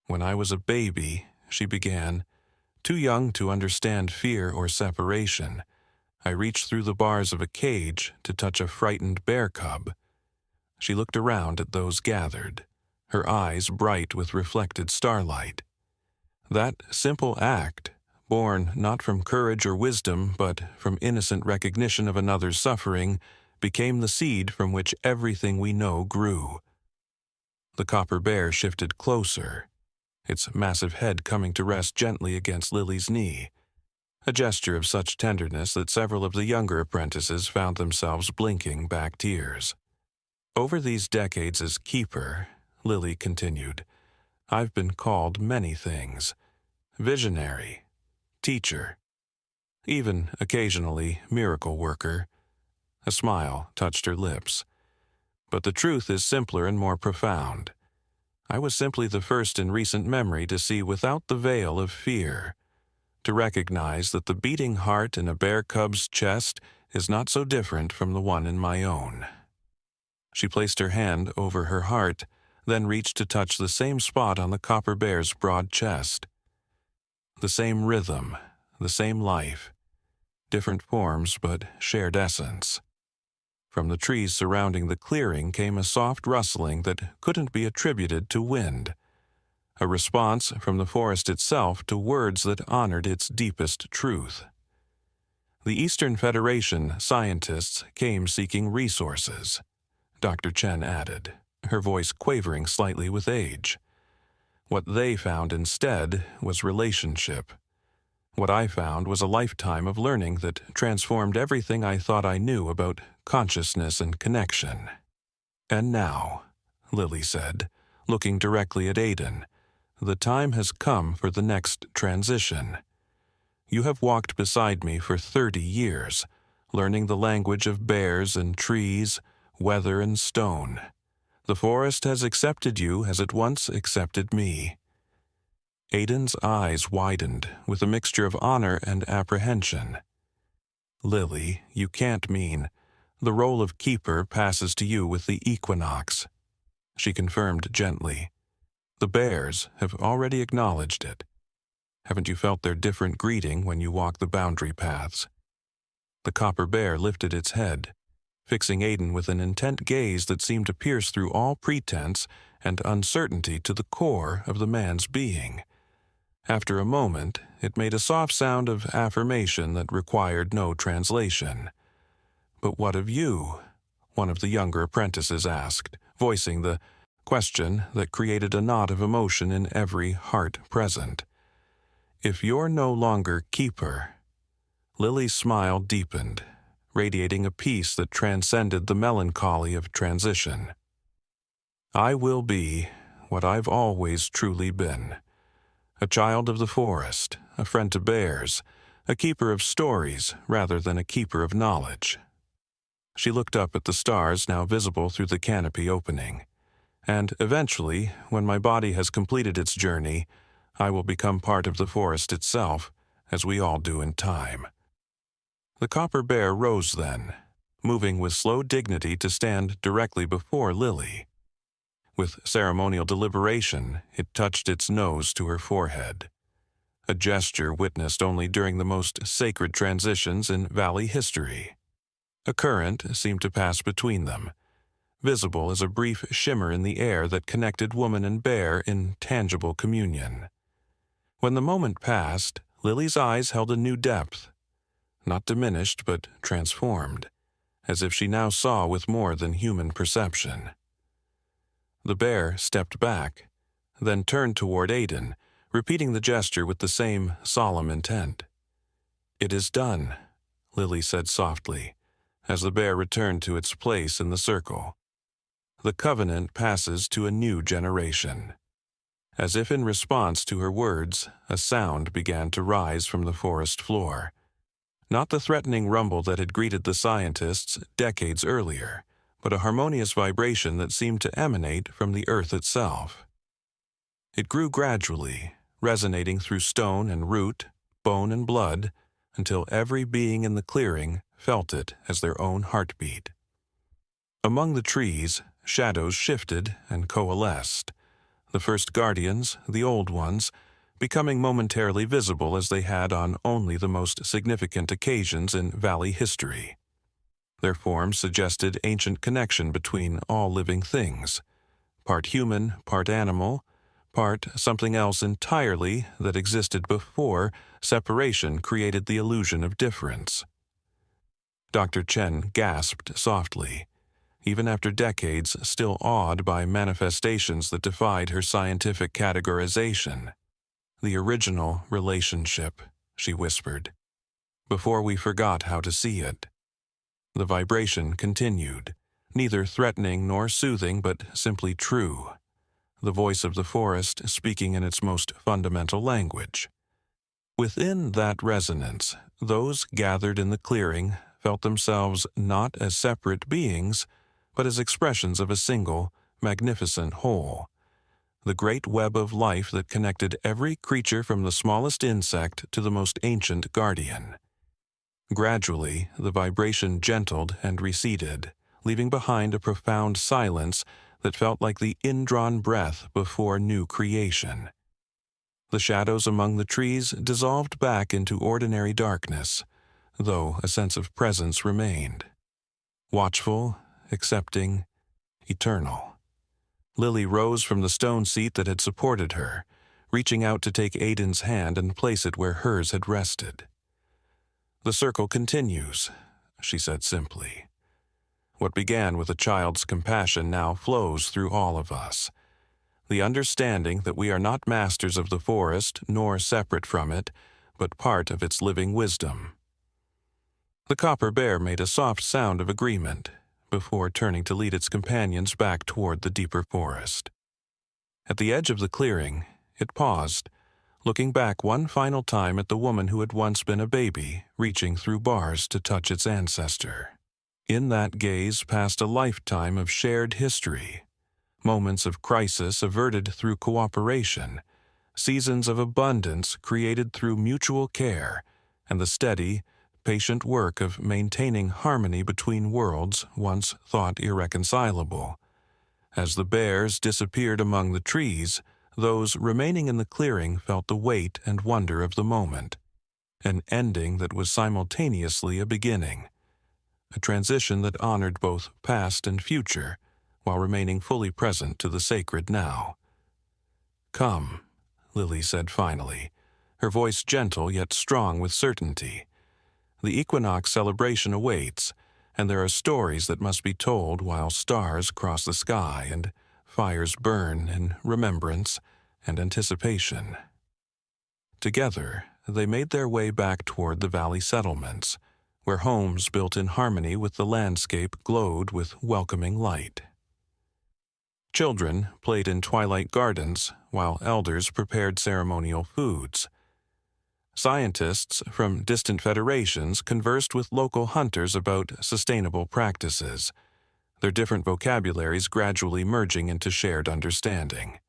"When I was a baby," she began, "too young to understand fear or separation, I reached through the bars of a cage to touch a frightened bear cub." She looked around at those gathered, her eyes bright with reflected starlight. That simple act, born not from courage or wisdom, but from innocent recognition of another's suffering, became the seed from which everything we know grew. The copper bear shifted closer, its massive head coming to rest gently against Lily's knee, a gesture of such tenderness that several of the younger apprentices found themselves blinking back tears. "Over these decades as keeper," Lily continued, "I've been called many things. Visionary, teacher, even occasionally miracle worker." A smile touched her lips. "But the truth is simpler and more profound. I was simply the first in recent memory to see without the veil of fear, to recognize that the beating heart in a bear cub's chest is not so different from the one in my own." She placed her hand over her heart, then reached to touch the same spot on the copper bear's broad chest. The same rhythm, the same life, different forms but shared essence. From the trees surrounding the clearing came a soft rustling that couldn't be attributed to wind, a response from the forest itself to words that honored its deepest truth. "The Eastern Federation scientists came seeking resources," Dr. Chen added, her voice quavering slightly with age. "What they found instead was relationship. What I found was a lifetime of learning that transformed everything I thought I knew about consciousness and connection." "And now," Lily said, looking directly at Aiden, "the time has come for the next transition. You have walked beside me for 30 years, learning the language of bears and trees, weather and stone. The forest has accepted you as it once accepted me." Aiden's eyes widened with a mixture of honor and apprehension. "Lily, you can't mean the role of keeper passes to you with the equinox," she confirmed gently. "The bears have already acknowledged it. Haven't you felt their different greeting when you walk the boundary paths?" The copper bear lifted its head, fixing Aiden with an intent gaze that seemed to pierce through all pretense and uncertainty to the core of the man's being. After a moment, it made a soft sound of affirmation that required no translation. "But what of you?" one of the younger apprentices asked, voicing the question that created a knot of emotion in every heart present. "If you're no longer keeper." Lily's smile deepened, radiating a peace that transcended the melancholy of transition. "I will be what I've always truly been. A child of the forest, a friend to bears, a keeper of stories rather than a keeper of knowledge." She looked up at the stars now visible through the canopy opening. "And eventually, when my body has completed its journey, I will become part of the forest itself, as we all do in time." The copper bear rose then, moving with slow dignity to stand directly before Lily. With ceremonial deliberation, it touched its nose to her forehead, a gesture witnessed only during the most sacred transitions in valley history. A current seemed to pass between them, visible as a brief shimmer in the air that connected woman and bear in tangible communion. When the moment passed, Lily's eyes held a new depth, not diminished but transformed, as if she now saw with more than human perception. The bear stepped back, then turned toward Aidan, repeating the gesture with the same solemn intent. "It is done," Lily said softly, as the bear returned to its place in the circle. "The covenant passes to a new generation." As if in response to her words, a sound began to rise from the forest floor. Not the threatening rumble that had greeted the scientists decades earlier, but a harmonious vibration that seemed to emanate from the earth itself. It grew gradually, resonating through stone and root, bone and blood, until every being in the clearing felt it as their own heartbeat. Among the trees, shadows shifted and coalesced, the first guardians, the old ones, becoming momentarily visible as they had on only the most significant occasions in valley history. Their forms suggested ancient connection between all living things, part human, part animal, part something else entirely that existed before separation created the illusion of difference. Dr. Chen gasped softly, even after decades still awed by manifestations that defied her scientific categorization. "The original relationship," she whispered, "before we forgot how to see it." The vibration continued, neither threatening nor soothing but simply true, the voice of the forest speaking in its most fundamental language. Within that resonance, those gathered in the clearing felt themselves not as separate beings, but as expressions of a single, magnificent whole, the great web of life that connected every creature from the smallest insect to the most ancient guardian. Gradually, the vibration gentled and receded, leaving behind a profound silence that felt like the indrawn breath before new creation. The shadows among the trees dissolved back into ordinary darkness, though a sense of presence remained. Watchful, accepting, eternal. Lily rose from the stone seat that had supported her, reaching out to take Aidan's hand and place it where hers had rested. "The circle continues," she said simply. "What began with a child's compassion now flows through all of us. The understanding that we are not masters of the forest nor separate from it, but part of its living wisdom." The copper bear made a soft sound of agreement before turning to lead its companions back toward the deeper forest. At the edge of the clearing, it paused, looking back one final time at the woman who had once been a baby, reaching through bars to touch its ancestor. In that gaze passed a lifetime of shared history, moments of crisis averted through cooperation, seasons of abundance created through mutual care, and the steady, patient work of maintaining harmony between worlds once thought irreconcilable. As the bears disappeared among the trees, those remaining in the clearing felt the weight and wonder of the moment, an ending that was simultaneously a beginning, a transition that honored both past and future, while remaining fully present to the sacred now. "Come," Lily said finally, her voice gentle yet strong with certainty. "The equinox celebration awaits, and there are stories that must be told while stars cross the sky and fires burn in remembrance and anticipation." Together, they made their way back toward the valley settlements, where homes built in harmony with the landscape glowed with welcoming light. Children played in twilight gardens, while elders prepared ceremonial foods. Scientists from distant federations conversed with local hunters about sustainable practices, their different vocabularies gradually merging into shared understanding.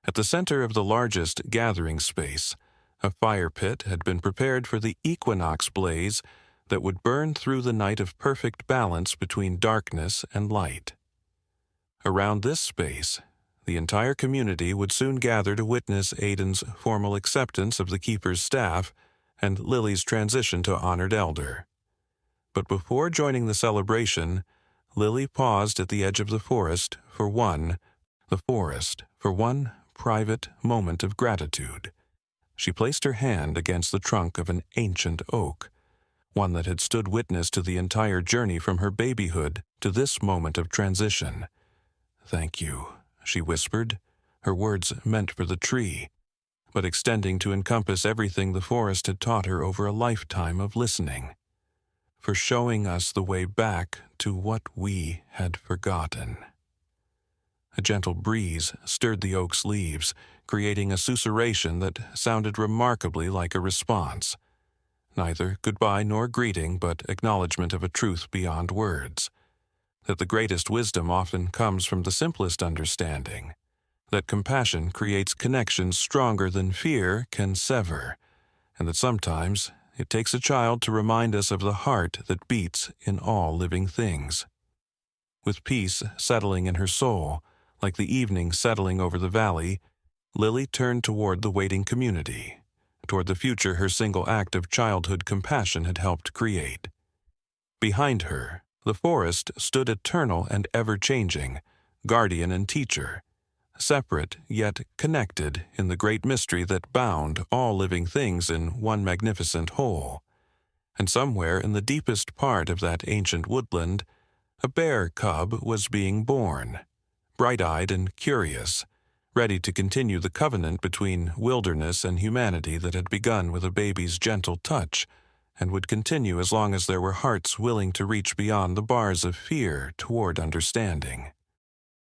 At the center of the largest gathering space, a fire pit had been prepared for the equinox blaze that would burn through the night of perfect balance between darkness and light. Around this space, the entire community would soon gather to witness Aidan's formal acceptance of the keeper's staff and Lily's transition to honored elder. But before joining the celebration, Lily paused at the edge of the forest for one private moment of gratitude. She placed her hand against the trunk of an ancient oak, one that had stood witness to the entire journey from her babyhood to this moment of transition. "Thank you," she whispered, her words meant for the tree, but extending to encompass everything the forest had taught her over a lifetime of listening, "for showing us the way back to what we had forgotten." A gentle breeze stirred the oak's leaves, creating a susurration that sounded remarkably like a response. Neither goodbye nor greeting, but acknowledgement of a truth beyond words. That the greatest wisdom often comes from the simplest understanding. That compassion creates connections stronger than fear can sever. And that sometimes it takes a child to remind us of the heart that beats in all living things. With peace settling in her soul, like the evening settling over the valley, Lily turned toward the waiting community, toward the future her single act of childhood compassion had helped create. Behind her, the forest stood eternal and ever-changing, guardian and teacher, separate yet connected in the great mystery that bound all living things in one magnificent whole. And somewhere in the deepest part of that ancient woodland, a bear cub was being born, bright-eyed and curious, ready to continue the covenant between wilderness and humanity that had begun with a baby's gentle touch and would continue as long as there were hearts willing to reach beyond the bars of fear toward understanding.